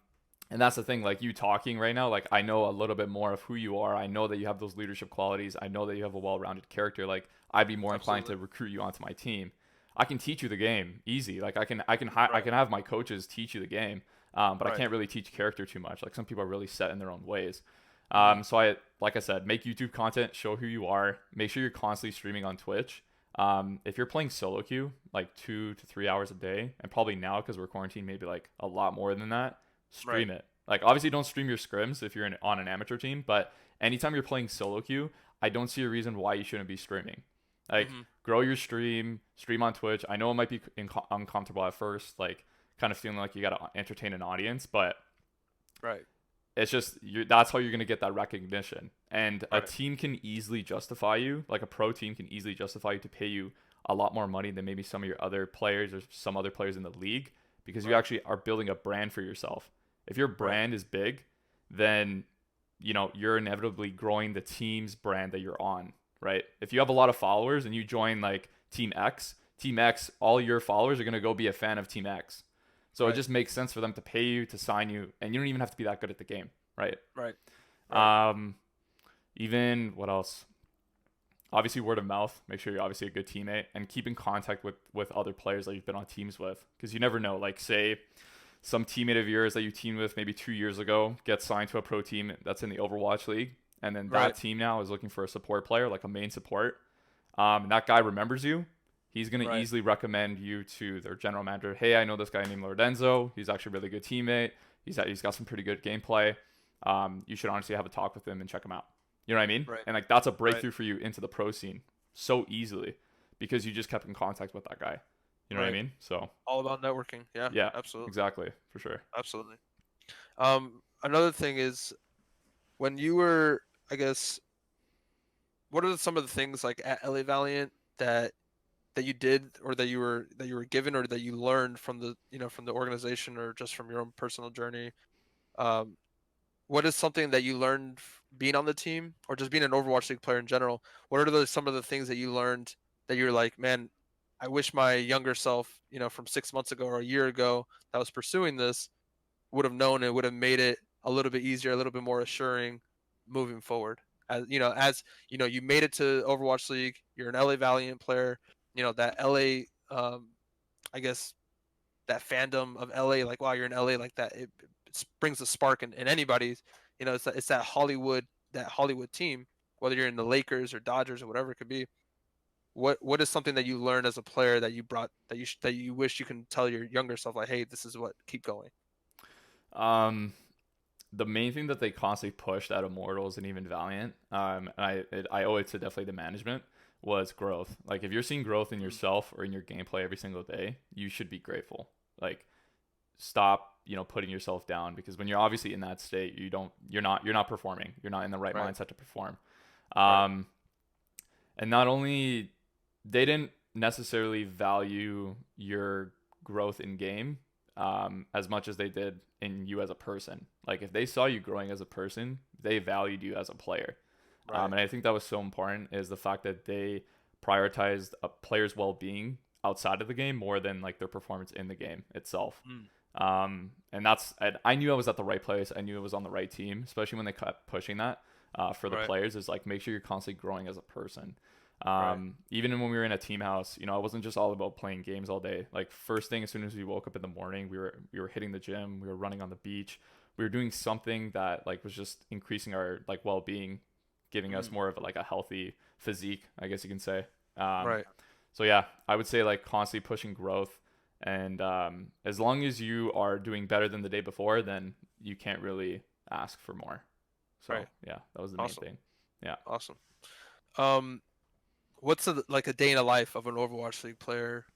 and that's the thing. Like you talking right now, like I know a little bit more of who you are. I know that you have those leadership qualities. I know that you have a well-rounded character. Like I'd be more inclined Absolutely. to recruit you onto my team. I can teach you the game easy. Like I Right. can have my coaches teach you the game, but I Right. can't really teach character too much. Like some people are really set in their own ways. Mhm. So like I said, make YouTube content, show who you are. Make sure you're constantly streaming on Twitch. If you're playing solo queue like 2 to 3 hours a day, and probably now because we're quarantined, maybe like a lot more than that, Right. stream it. Like, obviously, don't stream your scrims if you're on an amateur team, but anytime you're playing solo queue, I don't see a reason why you shouldn't be streaming. Like, Hmm. grow your stream on Twitch. I know it might be uncomfortable at first, like, kind of feeling like you got to entertain an audience, but Right. it's just that's how you're going to get that recognition. And a Right. team can easily justify you, like a pro team can easily justify you to pay you a lot more money than maybe some of your other players or some other players in the league, because you Right. actually are building a brand for yourself. If your Right. brand is big, then you're inevitably growing the team's brand that you're on, right? If you have a lot of followers and you join like Team X, all your followers are going to go be a fan of Team X. So it Right. just makes sense for them to pay you, to sign you, and you don't even have to be that good at the game, right? Right. Right. Um, Even what else? Obviously, word of mouth. Make sure you're obviously a good teammate and keep in contact with other players that you've been on teams with, because you never know. Like, say some teammate of yours that you teamed with maybe 2 years ago gets signed to a pro team that's in the Overwatch League, and then that Right. team now is looking for a support player, like a main support. And that guy remembers you. He's going to Right. easily recommend you to their general manager. Hey, I know this guy named Lordenzo. He's actually a really good teammate. He's got some pretty good gameplay. You should honestly have a talk with him and check him out. You know what I mean? Right. And like, that's a Right. breakthrough for you into the pro scene so easily because you just kept in contact with that guy. You know what I Right. mean? So All about networking. Yeah. yeah, Absolutely. exactly, for sure. Absolutely. Another thing is when you were, I guess, what are some of the things like at LA Valiant that you did or that you were given or that you learned from the from the organization or just from your own personal journey? Um, what is something that you learned being on the team or just being an Overwatch League player in general? What are some of the things that you learned that you're like, man, I wish my younger self, from 6 months ago or a year ago that was pursuing this would have known it would have made it a little bit easier, a little bit more assuring moving forward. You made it to Overwatch League. You're an LA Valiant player. That LA, I guess that fandom of LA, like wow, you're in LA, like that. It brings a spark in anybody's. It's that Hollywood team. Whether you're in the Lakers or Dodgers or whatever it could be. What is something that you learned as a player that you brought that you wish you can tell your younger self like, hey, this is what keep going. Um, the main thing that they constantly pushed at Immortals and even Valiant, I owe it to definitely the management, was growth. Like, if you're seeing growth in Mm. yourself or in your gameplay every single day, you should be grateful. Like, stop putting yourself down, because when you're obviously in that state, you're not performing. You're not in the right Right. mindset to perform. Right. Um, and not only they didn't necessarily value your growth in game as much as they did in you as a person. Like, if they saw you growing as a person, they valued you as a player. Right. And I think that was so important, is the fact that they prioritized a player's well-being outside of the game more than like their performance in the game itself. Mm. And I knew I was at the right place. I knew I was on the right team, especially when they kept pushing that for the Right. players, is like, make sure you're constantly growing as a person. Right. Even when we were in a team house, I wasn't just all about playing games all day. Like, first thing, as soon as we woke up in the morning, we were hitting the gym, we were running on the beach, we were doing something that like was just increasing our like well-being, giving us Mm. more of like a healthy physique, I guess you can say. Um, Right. so yeah, I would say like constantly pushing growth, and as long as you are doing better than the day before, then you can't really ask for more. So Right. yeah, that was the main Awesome. thing. Yeah. Awesome. Um, what's like a day in the life of an Overwatch League player,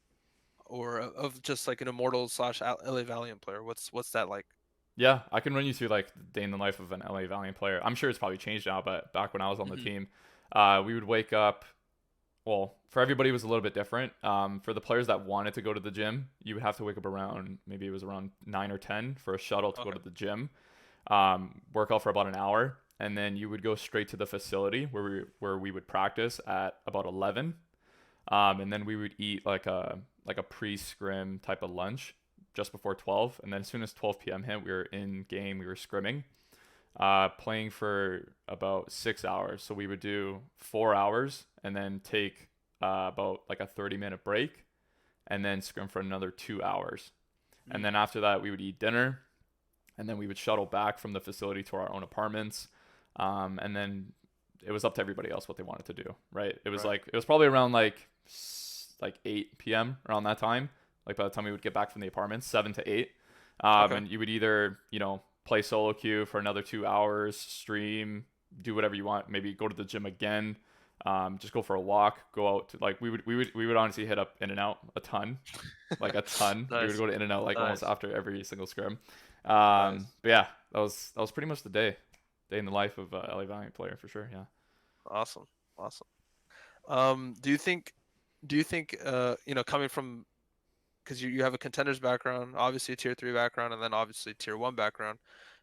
or of just like an Immortals slash LA Valiant player? What's that like? Yeah, I can run you through like the day in the life of an LA Valiant player. I'm sure it's probably changed now, but back when I was on the Hmm. team, we would wake up. Well, for everybody, it was a little bit different. For the players that wanted to go to the gym, you would have to wake up around, maybe it was around 9 or 10 for a shuttle to go Okay. to the gym. Work out for about an hour, and then you would go straight to the facility where we would practice at about 11. And then we would eat like a pre-scrim type of lunch just before 12, and then as soon as 12 p.m. hit, we were in game, we were scrimming, playing for about 6 hours. So we would do 4 hours and then take about like a 30-minute break, and then scrim for another 2 hours. And Mm. then after that, we would eat dinner, and then we would shuttle back from the facility to our own apartments. And then it was up to everybody else what they wanted to do, right? Right. It was probably around like 8 p.m. around that time. Like, by the time we would get back from the apartments, 7 to 8. Okay. And you would either, play solo queue for another 2 hours, stream, do whatever you want. Maybe go to the gym again. Just go for a walk. Go out to like we would honestly hit up In and Out a ton, like a ton. We would Nice, go to In and Out like almost nice, after every single scrim. nice. But yeah, that was pretty much the day in the life of a LA Valiant player for sure. Yeah. Awesome, awesome. Do you think, coming from, because you have a contenders background, obviously a tier 3 background, and then obviously tier 1 background,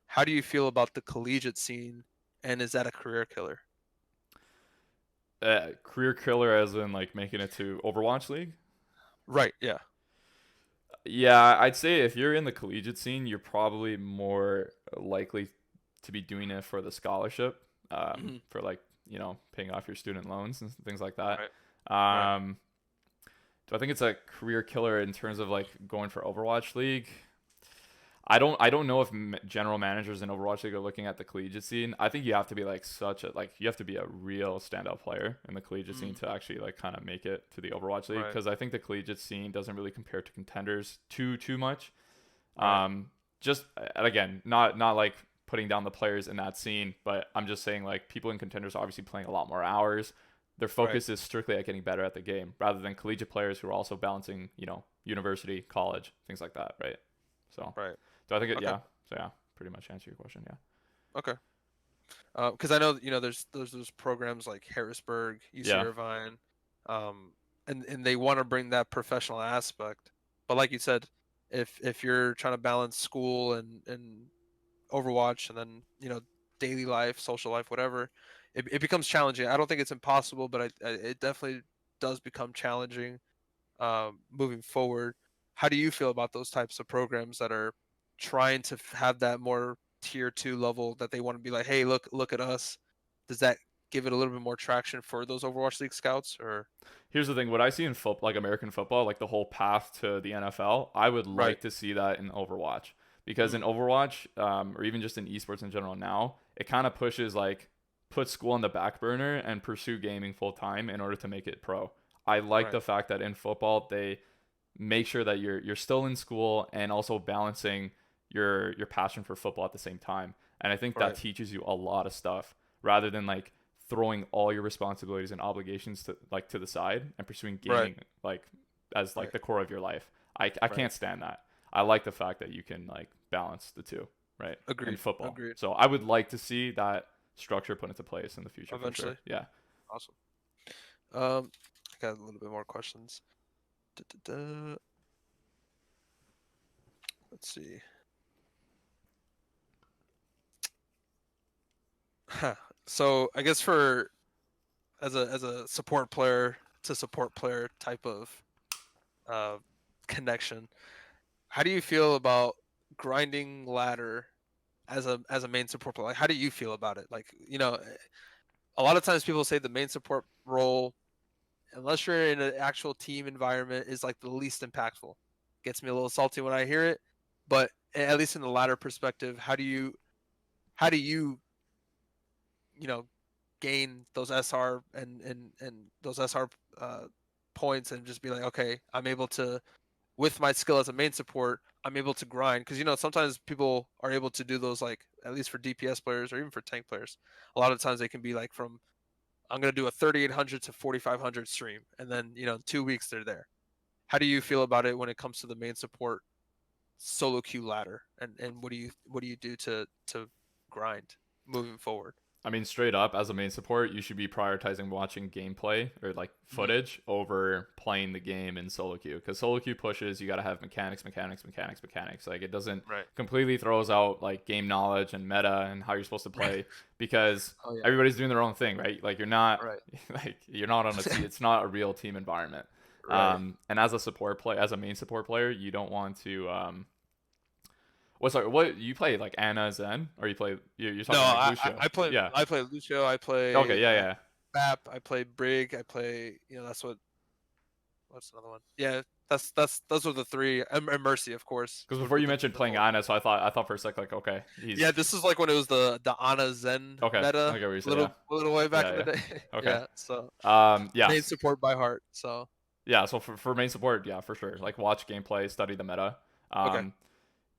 how do you feel about the collegiate scene, and is that a career killer? Career killer as in like making it to Overwatch League. Right. Yeah. Yeah, I'd say if you're in the collegiate scene, you're probably more likely to be doing it for the scholarship, Hmm. for like, paying off your student loans and things like that. Right. Right. Um, do I think it's a career killer in terms of like going for Overwatch League? I don't know if general managers in Overwatch League are looking at the collegiate scene. I think you have to be like you have to be a real standout player in the collegiate scene Mm, to actually like kind of make it to the Overwatch League, right. because I think the collegiate scene doesn't really compare to contenders too much. Right. Um, just and again, not like putting down the players in that scene, but I'm just saying like people in contenders are obviously playing a lot more hours. Their Right. focus is strictly at getting better at the game, rather than collegiate players who are also balancing, university, college, things like that, right? So, Right. do I think it? Okay. Yeah. So yeah, pretty much answer your question. Yeah. Okay. Because I know, there's those programs like Harrisburg, UC Yeah. Irvine, and they want to bring that professional aspect. But like you said, if you're trying to balance school and Overwatch, and then daily life, social life, whatever, it becomes challenging. I don't think it's impossible, but it definitely does become challenging, moving forward. How do you feel about those types of programs that are trying to have that more tier 2 level, that they want to be like, hey, look at us? Does that give it a little bit more traction for those Overwatch League scouts, or? Here's the thing: what I see in football, like American football, like the whole path to the NFL, I would Right. like to see that in Overwatch, because in Mm, Overwatch, or even just in esports in general now, it kind of pushes like put school on the back burner and pursue gaming full time in order to make it pro. I like right. the fact that in football they make sure that you're still in school and also balancing your passion for football at the same time. And I think that Right. teaches you a lot of stuff, rather than like throwing all your responsibilities and obligations to the side and pursuing Right. gaming like as like Right. the core of your life. I Right. can't stand that. I like the fact that you can like balance the two, right? In Agreed. football. Agreed. So I would like to see that structure put into place in the future for sure. Eventually. Yeah. Awesome. I got a little bit more questions. Da-da-da. Let's see. So I guess for, as a support player to support player type of uh, connection, how do you feel about grinding ladder as a main support player? Like, how do you feel about it? Like, a lot of times people say the main support role, unless you're in an actual team environment, is like the least impactful. Gets me a little salty when I hear it, but at least in the ladder perspective, how do you you know gain those SR and those SR points, and just be like, okay, I'm able to, with my skill as a main support, I'm able to grind, because sometimes people are able to do those, like, at least for DPS players or even for tank players. A lot of times they can be like, from, I'm gonna do a 3800 to 4500 stream, and then 2 weeks they're there. How do you feel about it when it comes to the main support solo queue ladder, and what do you do to grind moving forward? I mean, straight up, as a main support, you should be prioritizing watching gameplay or like Hmm. footage over playing the game in solo queue. Because solo queue pushes, you got to have mechanics, mechanics, mechanics, mechanics. Like it doesn't Right. completely throws out like game knowledge and meta and how you're supposed to Right. play, because Oh yeah. everybody's doing their own thing, right? Like you're not Right. like you're not on a team. It's not a real team environment. Right. And as a support play, as a main support player, you don't want to what you play like Anna Zen, or you're No, talking like Lucio? I play Yeah. Lucio. I Okay. play Yeah. Yeah. Bap. I play Brig. I play. That's what's another one? Yeah, that's those are the three. And Mercy, of course, Because would before be you the, mentioned the playing fourth. Ana, so I thought for a sec like, okay, Yeah, he's this is like when it was the Ana Zen okay. meta, I get what you said. Yeah, little way back in the yeah, day. yeah. Okay. Yeah, so main Yes, support by heart. So yeah. So for main support, yeah, for sure. Like watch gameplay, study the meta. okay. Um,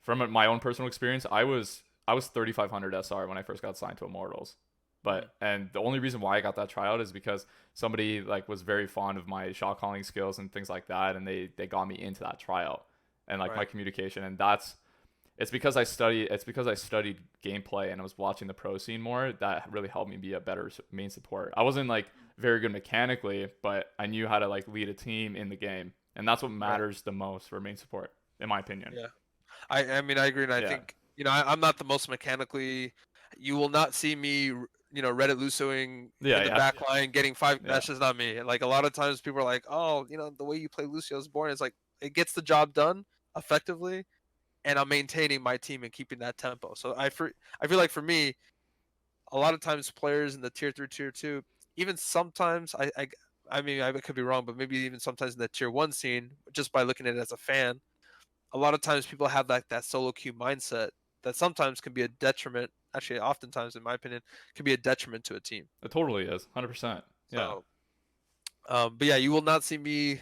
from my own personal experience, I was I was 3500 SR when I first got signed to Immortals. Mhm. And the only reason why I got that tryout is because somebody like was very fond of my shot calling skills and things like that, and they got me into that tryout and like my Right. communication. And it's because I studied gameplay and I was watching the pro scene more that really helped me be a better main support. I wasn't like very good mechanically, but I knew how to like lead a team in the game, and that's what Right. matters the most for main support, in my opinion. Yeah. I mean, I agree, and I Yeah, think I'm not the most mechanically. You will not see me, Reddit Lucioing yeah, in the yeah, back line getting five. yeah. That's just not me. Like a lot of times, people are like, "Oh, the way you play Lucio is boring." It's like it gets the job done effectively, and I'm maintaining my team and keeping that tempo. So I feel like for me, a lot of times players in the tier 3, tier 2, even sometimes I mean I could be wrong, but maybe even sometimes in the tier 1 scene, just by looking at it as a fan, a lot of times people have that solo queue mindset that sometimes can be a detriment. Actually, oftentimes, in my opinion, can be a detriment to a team. It totally is, 100%. Yeah, So, but yeah, you will not see me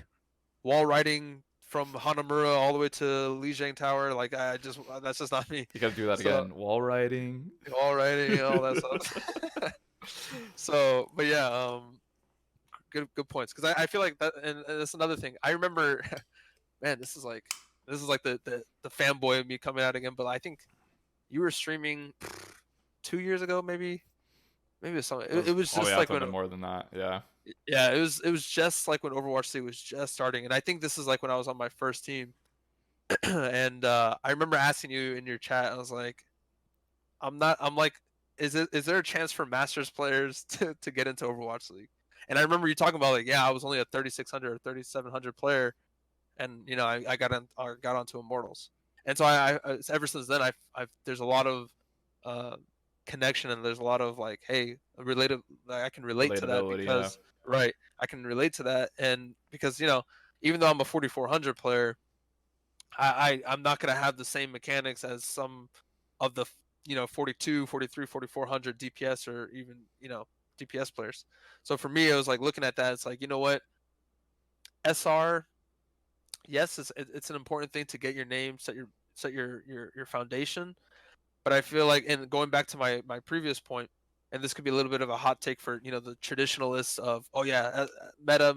wall riding from Hanamura all the way to Lijiang Tower. Like I just that's just not me. you got to do that So again. Wall riding. wall riding, all that stuff. So, but yeah, good points because I feel like that, and that's another thing. I remember, man, this is like the fanboy of me coming out again. But I think you were streaming 2 years ago, maybe it's something. It was It was probably just have like to have when been more than that. Yeah. yeah, it was just like when Overwatch League was just starting, and I think this is like when I was on my first team, and I remember asking you in your chat, I was like, I'm like, is there a chance for Masters players to get into Overwatch League? And I remember you talking about like, yeah, I was only a 3600 or 3700 player, and I got onto Immortals, and so ever since then I've there's a lot of uh, connection, and there's a lot of like, hey, related, like, I can relate to that Relatability. Yeah. because right, I can relate to that, and because even though I'm a 4400 player, I'm not gonna have the same mechanics as some of the 42, 43, 4400 DPS or even DPS players. So for me, it was like looking at that. It's like, you know what, SR, yes, it's an important thing to get your name, set your foundation. But I feel like, and going back to my previous point, and this could be a little bit of a hot take for the traditionalists of, oh yeah, meta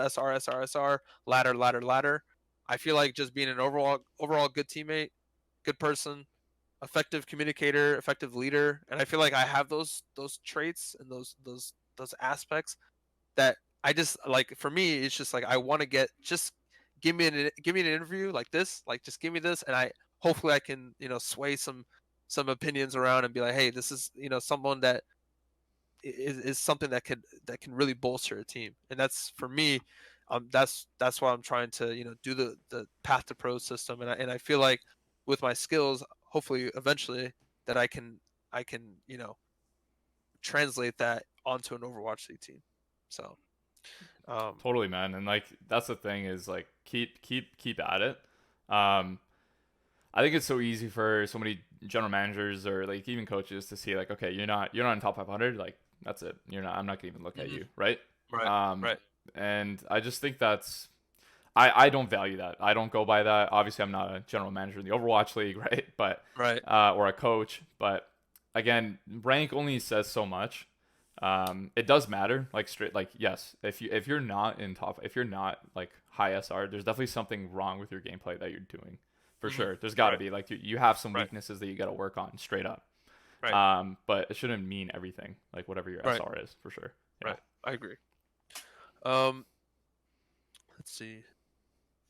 SR ladder. I feel like just being an overall good teammate, good person, effective communicator, effective leader, and I feel like I have those traits and those aspects that I just like. For me, it's just like I want to get just give me an interview like this, like just give me this, and I hopefully I can sway some opinions around and be like, hey, this is someone that is something that can really bolster a team, and that's for me. That's why I'm trying to do the path to pro system, and I feel like with my skills, hopefully eventually that I can translate that onto an Overwatch League team. So um, Totally, man. And like that's the thing is like keep at it. Um, I think it's so easy for so many general managers or like even coaches to see like, okay, you're not in top 500, like that's it. You're not. I'm not gonna even look at mhm, you, right? right, Um, right, and I just think that's I don't value that. I don't go by that. Obviously, I'm not a general manager in the Overwatch League, right? But right. or a coach. But again, rank only says so much. It does matter. Like straight, like yes, if you're not in top, if you're not like high SR, there's definitely something wrong with your gameplay that you're doing, for Hmm. sure. There's got to Right, be like you have some right, weaknesses that you got to work on straight up. right, But it shouldn't mean everything. Like whatever your right, SR is, for sure. Yeah. right. I agree. Um, let's see.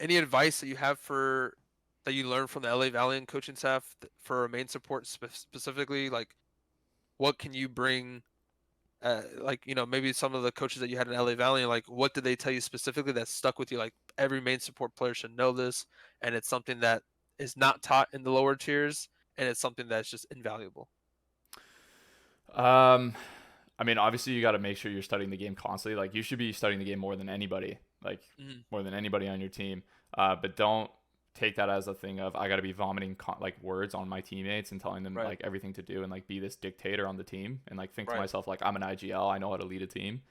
Any advice that you have for that you learned from the LA Valiant coaching staff for main support specifically? Like, what can you bring? Like, maybe some of the coaches that you had in LA Valiant, like, what did they tell you specifically that stuck with you? Like, every main support player should know this, and it's something that is not taught in the lower tiers, and it's something that's just invaluable. Um, I mean, obviously you got to make sure you're studying the game constantly. Like you should be studying the game more than anybody, like Hmm. more than anybody on your team. But don't take that as a thing of I got to be vomiting like words on my teammates and telling them Right, like everything to do and like be this dictator on the team and like think to right. myself like I'm an IGL, I know how to lead a team.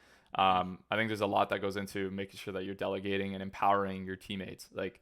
Hmm. I think there's a lot that goes into making sure that you're delegating and empowering your teammates. Like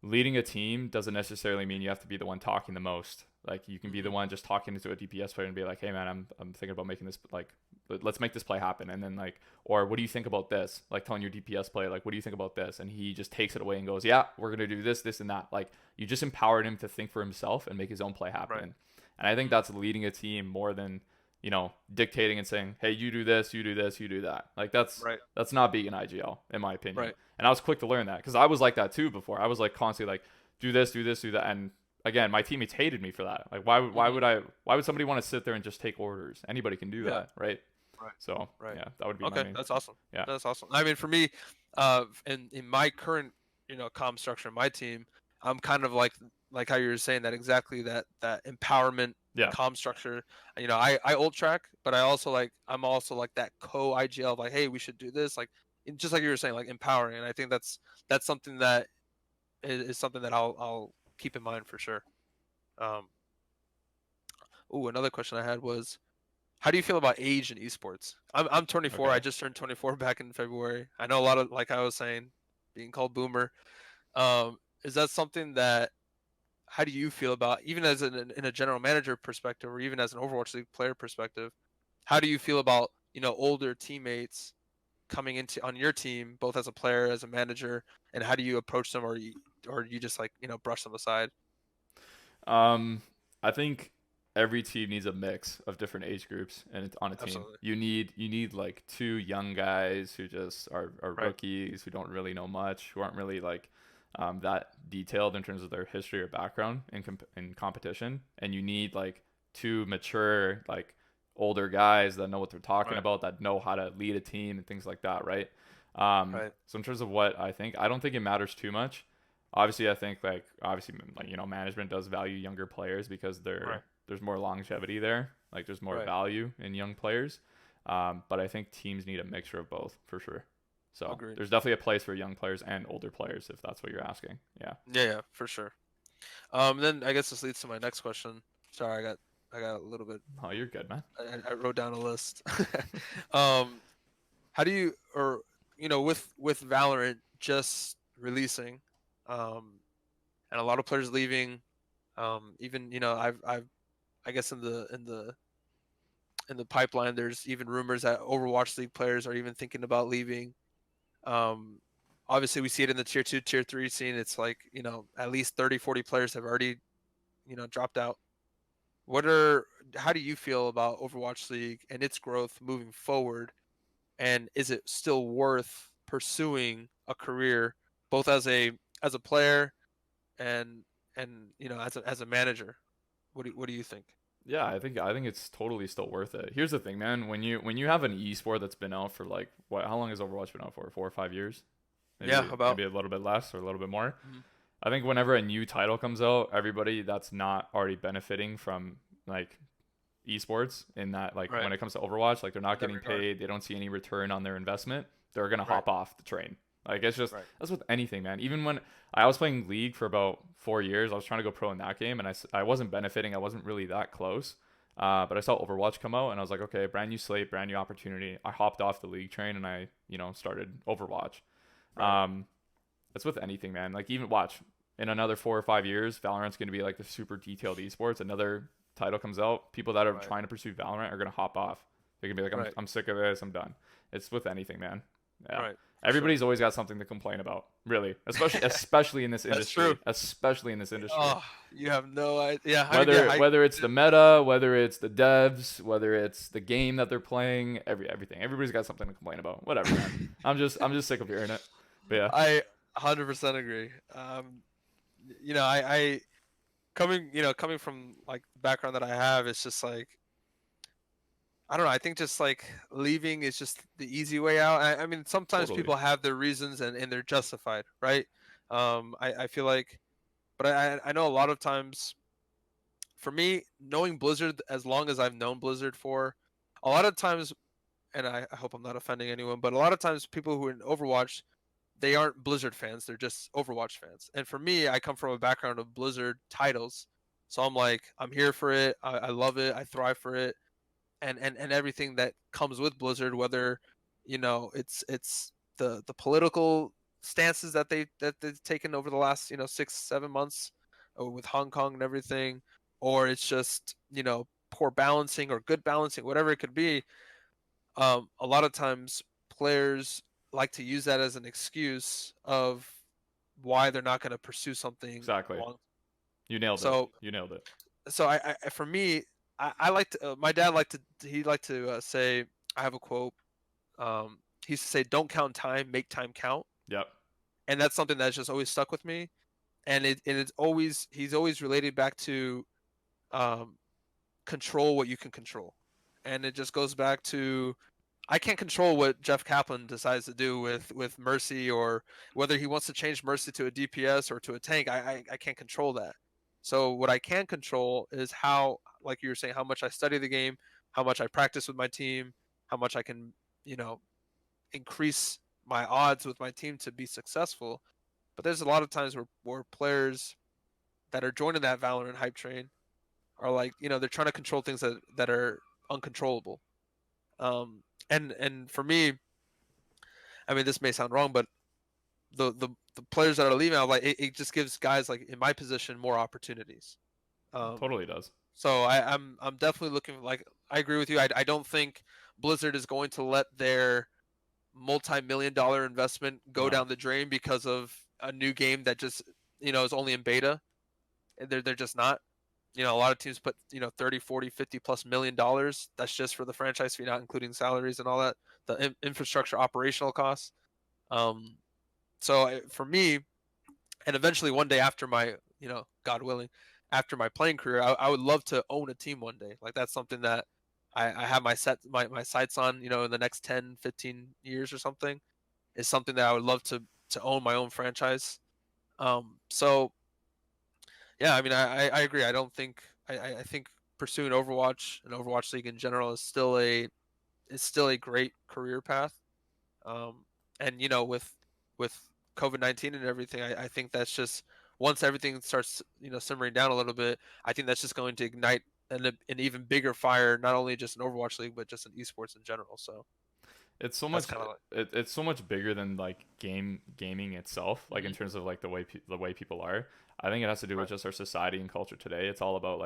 leading a team doesn't necessarily mean you have to be the one talking the most. Like you can be the one just talking to a DPS player and be like, hey man, I'm thinking about making this, like, let's make this play happen. And then like, or what do you think about this? Like telling your DPS player, like, what do you think about this? And he just takes it away and goes, yeah, we're gonna do this, this, and that. Like you just empowered him to think for himself and make his own play Right. happen. And I think that's leading a team more than, you know, dictating and saying, hey, you do this, you do this, you do that. Like Right. that's not being an IGL in my opinion. Right. And I was quick to learn that because I was like that too before. I was like constantly like, do this, do this, do that. And again, my teammates hated me for that. Like why would somebody want to sit there and just take orders? Anybody can do that, right? Right. So Right. yeah, that would be my Okay, main. that's awesome. Yeah. That's awesome. I mean, for me, in my current, comm structure in my team, I'm kind of like how you were saying that exactly that empowerment Yeah. comm structure. I ult track, but I'm also like that co IGL of like, hey, we should do this, like just like you were saying, like empowering. And I think that's something that is something that I'll keep in mind for sure. Um, Another question I had was, how do you feel about age in esports? I'm 24. I Okay. just turned 24 back in February. I know a lot of, like I was saying, being called boomer. Is that something that, how do you feel about, even as in a general manager perspective, or even as an Overwatch League player perspective? How do you feel about older teammates coming into on your team, both as a player, as a manager, and how do you approach them, or you just like brush them aside? I think every team needs a mix of different age groups and it's on a team. Absolutely. You need like two young guys who just are Right. rookies who don't really know much, who aren't really like that detailed in terms of their history or background in competition, and you need like two mature like older guys that know what they're talking Right. about, that know how to lead a team and things like that, right? Right. So in terms of what I don't think it matters too much. Obviously, I think management does value younger players because Right. there's more longevity there. Like there's more Right. value in young players. But I think teams need a mixture of both for sure. So Agreed. there's definitely a place for young players and older players if that's what you're asking. Yeah. Yeah, for sure. Then I guess this leads to my next question. Sorry, I got a little bit. Oh, you're good, man. I wrote down a list. um, how do you, or with Valorant just releasing, and a lot of players leaving, even I guess in the pipeline, there's even rumors that Overwatch League players are even thinking about leaving. Um, Obviously we see it in the tier 2, tier 3 scene. It's like, at least 30, 40 players have already, dropped out. How do you feel about Overwatch League and its growth moving forward? And is it still worth pursuing a career both as a player and as a manager? What do you think? Yeah, I think it's totally still worth it. Here's the thing, man. When you have an esport that's been out for like what? How long has Overwatch been out for? 4 or 5 years? Yeah, Maybe about. maybe a little bit less or a little bit more. Mhm. I think whenever a new title comes out, everybody that's not already benefiting from like esports in that, like Right. when it comes to Overwatch, like they're not In that getting regard. paid, they don't see any return on their investment, they're gonna Right. hop off the train. Like it's just Right. that's with anything, man. Even when I was playing League for about 4 years, I was trying to go pro in that game, and I wasn't benefiting. I wasn't really that close. But I saw Overwatch come out, and I was like, okay, brand new slate, brand new opportunity. I hopped off the League train, and I, started Overwatch. Right. Um, it's with anything, man. Like even watch in another 4 or 5 years, Valorant's gonna be like the super detailed esports. Another title comes out, people that are Right. trying to pursue Valorant are gonna hop off. They're gonna be like, I'm Right. I'm sick of this. I'm done. It's with anything, man. Yeah. Right. For sure. Everybody's always got something to complain about, really, especially in this That's industry, true. especially in this industry. Oh, you have no idea. Yeah, I mean, yeah, Whether it's the meta, whether it's the devs, whether it's the game that they're playing, everything. Everybody's got something to complain about. Whatever, man. I'm just sick of hearing it. But yeah, I 100% agree. I coming from like the background that I have, it's just like, I don't know. I think just like leaving is just the easy way out. I mean, sometimes totally, people have their reasons and they're justified, right? I feel like, but I know a lot of times, for me, knowing Blizzard as long as I've known Blizzard for, a lot of times, and I hope I'm not offending anyone, but a lot of times people who are in Overwatch, they aren't Blizzard fans, they're just Overwatch fans. And for me, I come from a background of Blizzard titles, so I'm like, I'm here for it. I love it. I thrive for it, and everything that comes with Blizzard, whether it's the political stances that they've taken over the last 6-7 months, with Hong Kong and everything. or it's just, poor balancing or good balancing, whatever it could be. A lot of times players like to use that as an excuse of why they're not going to pursue something Exactly. long. You nailed it. So, You nailed it. for me, I like to. My dad liked to. He liked to say. I have a quote. He used to say, "Don't count time, make time count," Yep. and that's something that's just always stuck with me. And it's always he's always related back to um, control what you can control, and it just goes back to I can't control what Jeff Kaplan decides to do with Mercy, or whether he wants to change Mercy to a DPS or to a tank. I can't control that. So what I can control is how, like you were saying, how much I study the game, how much I practice with my team, how much I can, you know, increase my odds with my team to be successful. But there's a lot of times where players that are joining that Valorant hype train are like, they're trying to control things that are uncontrollable. And for me, I mean, this may sound wrong, but the players that are leaving, I was like, it just gives guys like in my position more opportunities. Um, Totally does. so I'm definitely looking, like, I agree with you. I don't think Blizzard is going to let their multi-million-dollar investment go No. down the drain because of a new game that just is only in beta. And they're just not. A lot of teams put 30, 40, 50 plus $1 million. That's just for the franchise fee, not including salaries and all that, the infrastructure operational costs. Um, so for me, and eventually one day after my, God willing, after my playing career, I would love to own a team one day. Like, that's something that I have my sights on, in the next 10, 15 years or something, is something that I would love to own my own franchise. So yeah, I mean, I agree. I don't think I think pursuing Overwatch and Overwatch League in general is still a great career path. Um, and with COVID-19 and everything, I think that's just, once everything starts simmering down a little bit, I think that's just going to ignite an even bigger fire, not only just in Overwatch League but just in esports in general. So It's so that's much. kind of like. It's so much bigger than like gaming itself. Like in Mhm. terms of like the way people are. I think it has to do with Right. just our society and culture today. It's all about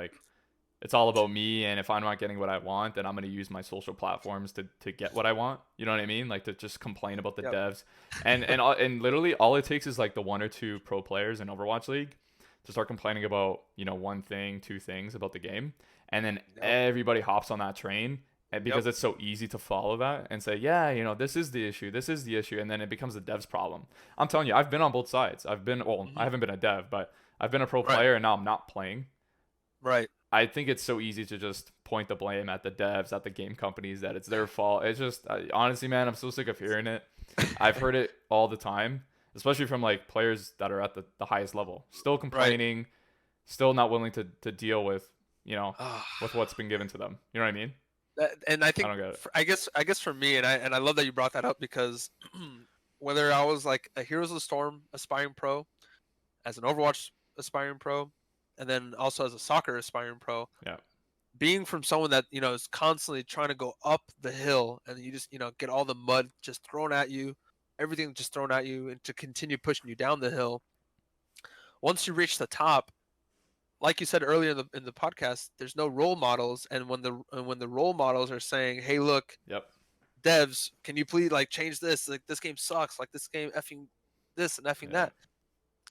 me, and if I'm not getting what I want, then I'm gonna use my social platforms to get what I want. You know what I mean? Like to just complain about the Yep. devs, and literally all it takes is like the one or two pro players in Overwatch League to start complaining about one thing, two things about the game, and then Yep. everybody hops on that train. And Yep. because it's so easy to follow that and say, yeah, this is the issue, this is the issue, and then it becomes the dev's problem. I'm telling you, I've been on both sides. I Hmm. haven't been a dev, but I've been a pro Right. player, and now I'm not playing. Right. I think it's so easy to just point the blame at the devs, at the game companies, that it's their fault. It's just, honestly, man, I'm so sick of hearing it. I've heard it all the time, especially from like players that are at the highest level, still Right. complaining, still not willing to deal Ah. with what's been given to them. You know what I mean? And I I think don't get it. I guess for me, and I love that you brought that up, because whether I was like a Heroes of the Storm aspiring pro, as an Overwatch aspiring pro, and then also as a soccer aspiring pro, Yeah, being from someone that is constantly trying to go up the hill, and you just get all the mud just thrown at you, everything just thrown at you, and to continue pushing you down the hill. Once you reach the top, like you said earlier in the podcast, there's no role models, and when the role models are saying, "Hey, look, yep, devs, can you please like change this? Like, this game sucks. Like, this game effing this and effing yeah, that."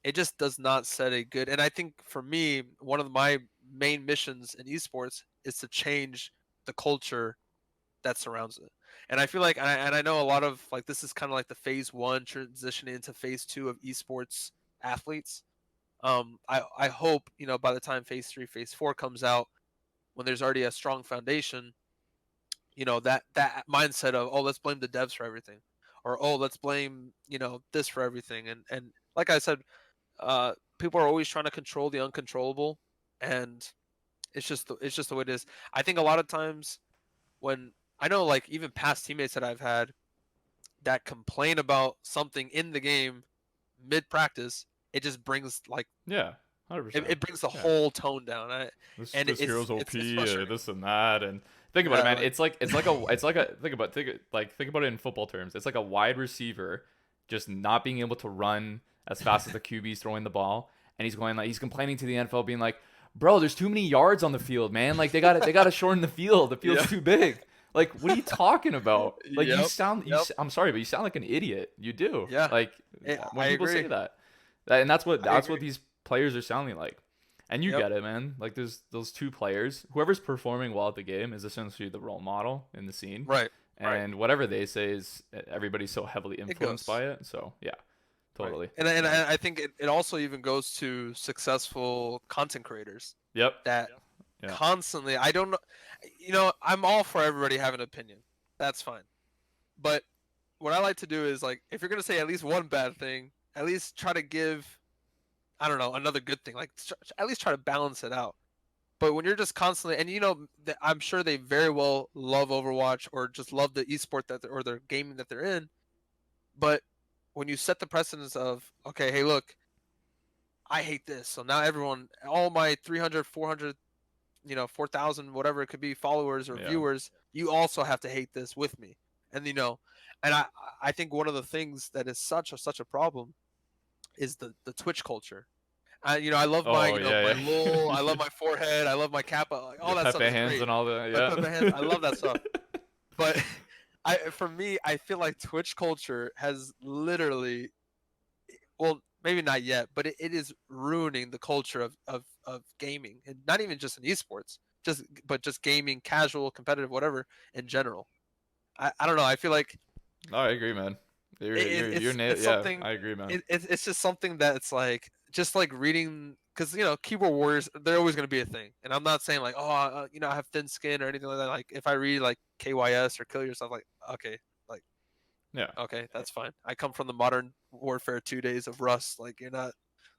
It just does not set a good. And I think for me, one of my main missions in esports is to change the culture that surrounds it. And I feel like, and I know a lot of, like, this is kind of like the phase one transitioning into phase two of esports athletes. I hope by the time phase three, phase four comes out, when there's already a strong foundation, that mindset of, oh, let's blame the devs for everything, or, oh, let's blame this for everything. And like I said, people are always trying to control the uncontrollable, and it's just the way it is. I think a lot of times, when I know, like, even past teammates that I've had that complain about something in the game mid practice, it just brings, like, yeah, 100%. it brings the Yeah. whole tone down. This And this it's hero's it's OP, frustrating. this and that, and think about it, Yeah, man. like. Think about it in football terms. It's like a wide receiver just not being able to run as fast as the QB's throwing the ball, and he's complaining to the NFL, being like, bro, there's too many yards on the field, man. Like they gotta shorten the field. The field's Yeah. too big. Like, what are you talking about? Like, Yep. Yep. I'm sorry, but you sound like an idiot. You do. Yeah. Like, I when people say agree. that, and that's what I agree. these players are sounding like. And you Yep. get it, man. Like, there's those two players. Whoever's performing well at the game is essentially the role model in the scene, Right. Right. and whatever they say is everybody's so heavily It influenced goes. by it. So yeah, Right. totally. And Yeah. I think it also even goes to successful content creators Yep. that Yeah. constantly, I don't know, I'm all for everybody having an opinion. That's fine. But what I like to do is, like, if you're gonna say at least one bad thing, at least try to give, I don't know, another good thing. Like, at least try to balance it out. But when you're just constantly, and I'm sure they very well love Overwatch or just love the esport or their gaming that they're in. But when you set the precedence of, okay, hey, look, I hate this, so now everyone, all my 300, 400, 4,000, whatever it could be, followers or Yeah. viewers, you also have to hate this with me. And and I think one of the things that is such a problem is the Twitch culture. I love my Oh my yeah, lol, I yeah. love my forehead, I love my kappa, like all Your that stuff Pepe is hands great. and all that. My Pepe hands, I love that Yeah. stuff. But for me, I feel like Twitch culture has literally, well, maybe not yet, but it is ruining the culture of gaming, and not even just in esports, just gaming, casual, competitive, whatever in general. I don't know. I feel like No, I agree, man. You're it's yeah, something. I agree, man. It's just something that's like, just like reading, because keyboard warriors, they're always going to be a thing. And I'm not saying like, oh, I have thin skin or anything like that. Like, if I read like KYS or Kill Yourself, like, okay, like, Yeah. okay, that's fine. I come from the modern warfare 2 days of Rust. Like, you're not,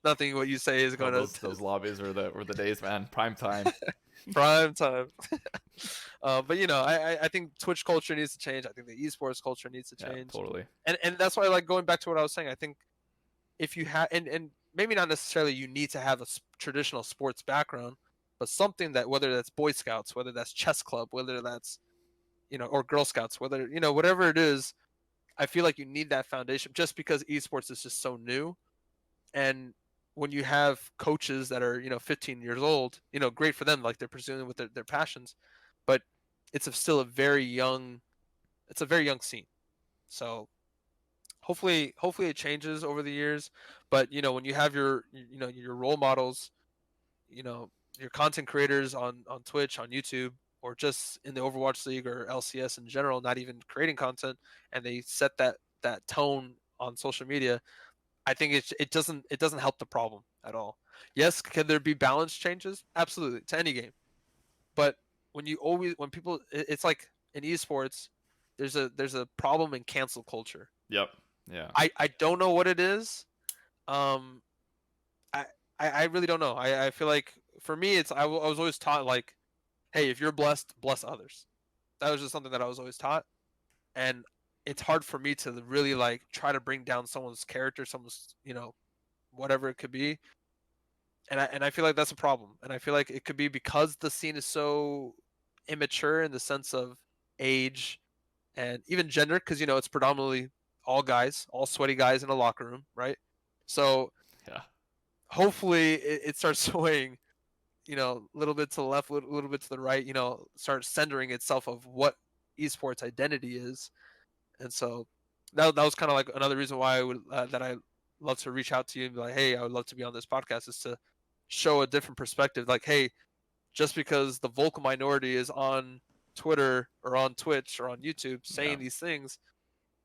nothing what you say is Oh, going to those lobbies were the days, man. Prime time. prime time. But I think Twitch culture needs to change. I think the esports culture needs to Yeah, change. totally. And that's why, like, going back to what I was saying, I think if you have, and maybe not necessarily you need to have a traditional sports background, but something that, whether that's Boy Scouts, whether that's chess club, whether that's or Girl Scouts, whether whatever it is, I feel like you need that foundation, just because esports is just so new. And when you have coaches that are 15 years old, great for them, like they're pursuing with their passions, but still a very young, it's a very young scene. So hopefully it changes over the years. But when you have your role models, you know your content creators on Twitch, on YouTube, or just in the Overwatch League or LCS in general, not even creating content, and they set that tone on social media, I think it doesn't help the problem at all. Yes, can there be balance changes? Absolutely, to any game. But when people, it's like in esports, there's a problem in cancel culture. Yep. Yeah. I don't know what it is. Um, I I really don't know. I feel like, for me, I was always taught, like, hey, if you're blessed, bless others. That was just something that I was always taught, and it's hard for me to really, like, try to bring down someone's character, someone's, whatever it could be. And I feel like that's a problem. And I feel like it could be because the scene is so immature in the sense of age and even gender, because it's predominantly all guys, all sweaty guys in a locker room, right? So Yeah. hopefully it starts swaying, a little bit to the left, a little bit to the right, start centering itself of what esports identity is. And so that was kind of like another reason why I love to reach out to you and be like, hey, I would love to be on this podcast, is to show a different perspective. Like, hey, just because the vocal minority is on Twitter or on Twitch or on YouTube Yeah. saying these things,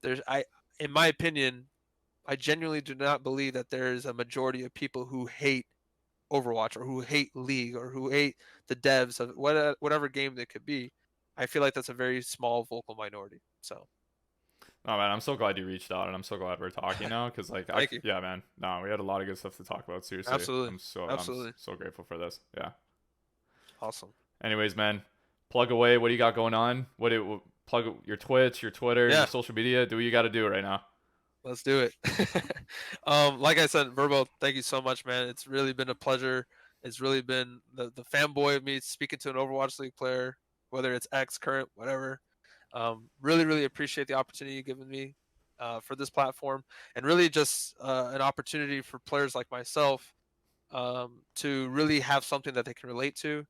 in my opinion, I genuinely do not believe that there is a majority of people who hate Overwatch or who hate League or who hate the devs of whatever game they could be. I feel like that's a very small vocal minority. So Oh man, I'm so glad you reached out, and I'm so glad we're talking now, because like thank you. yeah, man. No, we had a lot of good stuff to talk about. Seriously, Absolutely. I'm Absolutely. so grateful for this. Yeah. Awesome. Anyways, man, plug away. What do you got going on? Plug your Twitch, your Twitter, your Yeah, social media? Do what you got to do right now. let's do it. Like I said, Verbo, thank you so much, man. It's really been a pleasure. It's really been the fanboy of me speaking to an Overwatch League player, whether it's ex, current, whatever. Really, really appreciate the opportunity you've given me for this platform, and really just an opportunity for players like myself to really have something that they can relate to.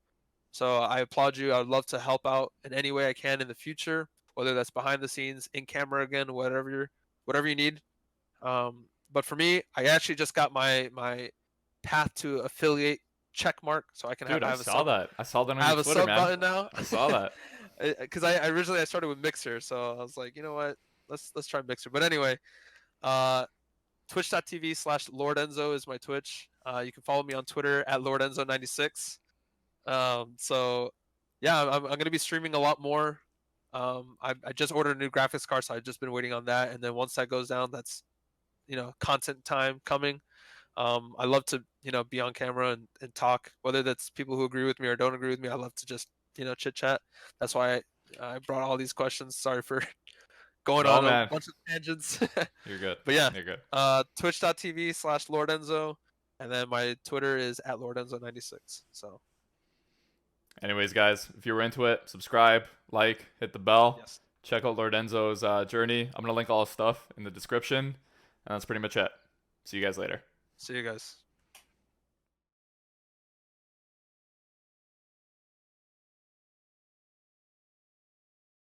So I applaud you. I would love to help out in any way I can in the future, whether that's behind the scenes, in camera again, whatever you need. But for me, I actually just got my path to affiliate check mark, so I can Dude, I I have a saw sub that. I saw that on I your have a Twitter, sub man. button now. I saw that. Because I originally I started with Mixer, so I was like, you know what, let's try Mixer. But anyway, uh, twitch.tv/Lordenzo is my Twitch. You can follow me on Twitter at Lordenzo96. So yeah, I'm gonna be streaming a lot more. I just ordered a new graphics card, so I've just been waiting on that. And then once that goes down, that's content time coming. I love to be on camera and talk, whether that's people who agree with me or don't agree with me. I love to just chit chat. That's why I brought all these questions. Sorry for going No, on a man. bunch of tangents. You're good. But yeah, You're good. twitch.tv/Lordenzo, and then my Twitter is at Lordenzo96. So Anyways, guys, if you were into it, subscribe, like, hit the bell. yes, Check out Lordenzo's journey. I'm going to link all his stuff in the description. And that's pretty much it. See you guys later. see you guys.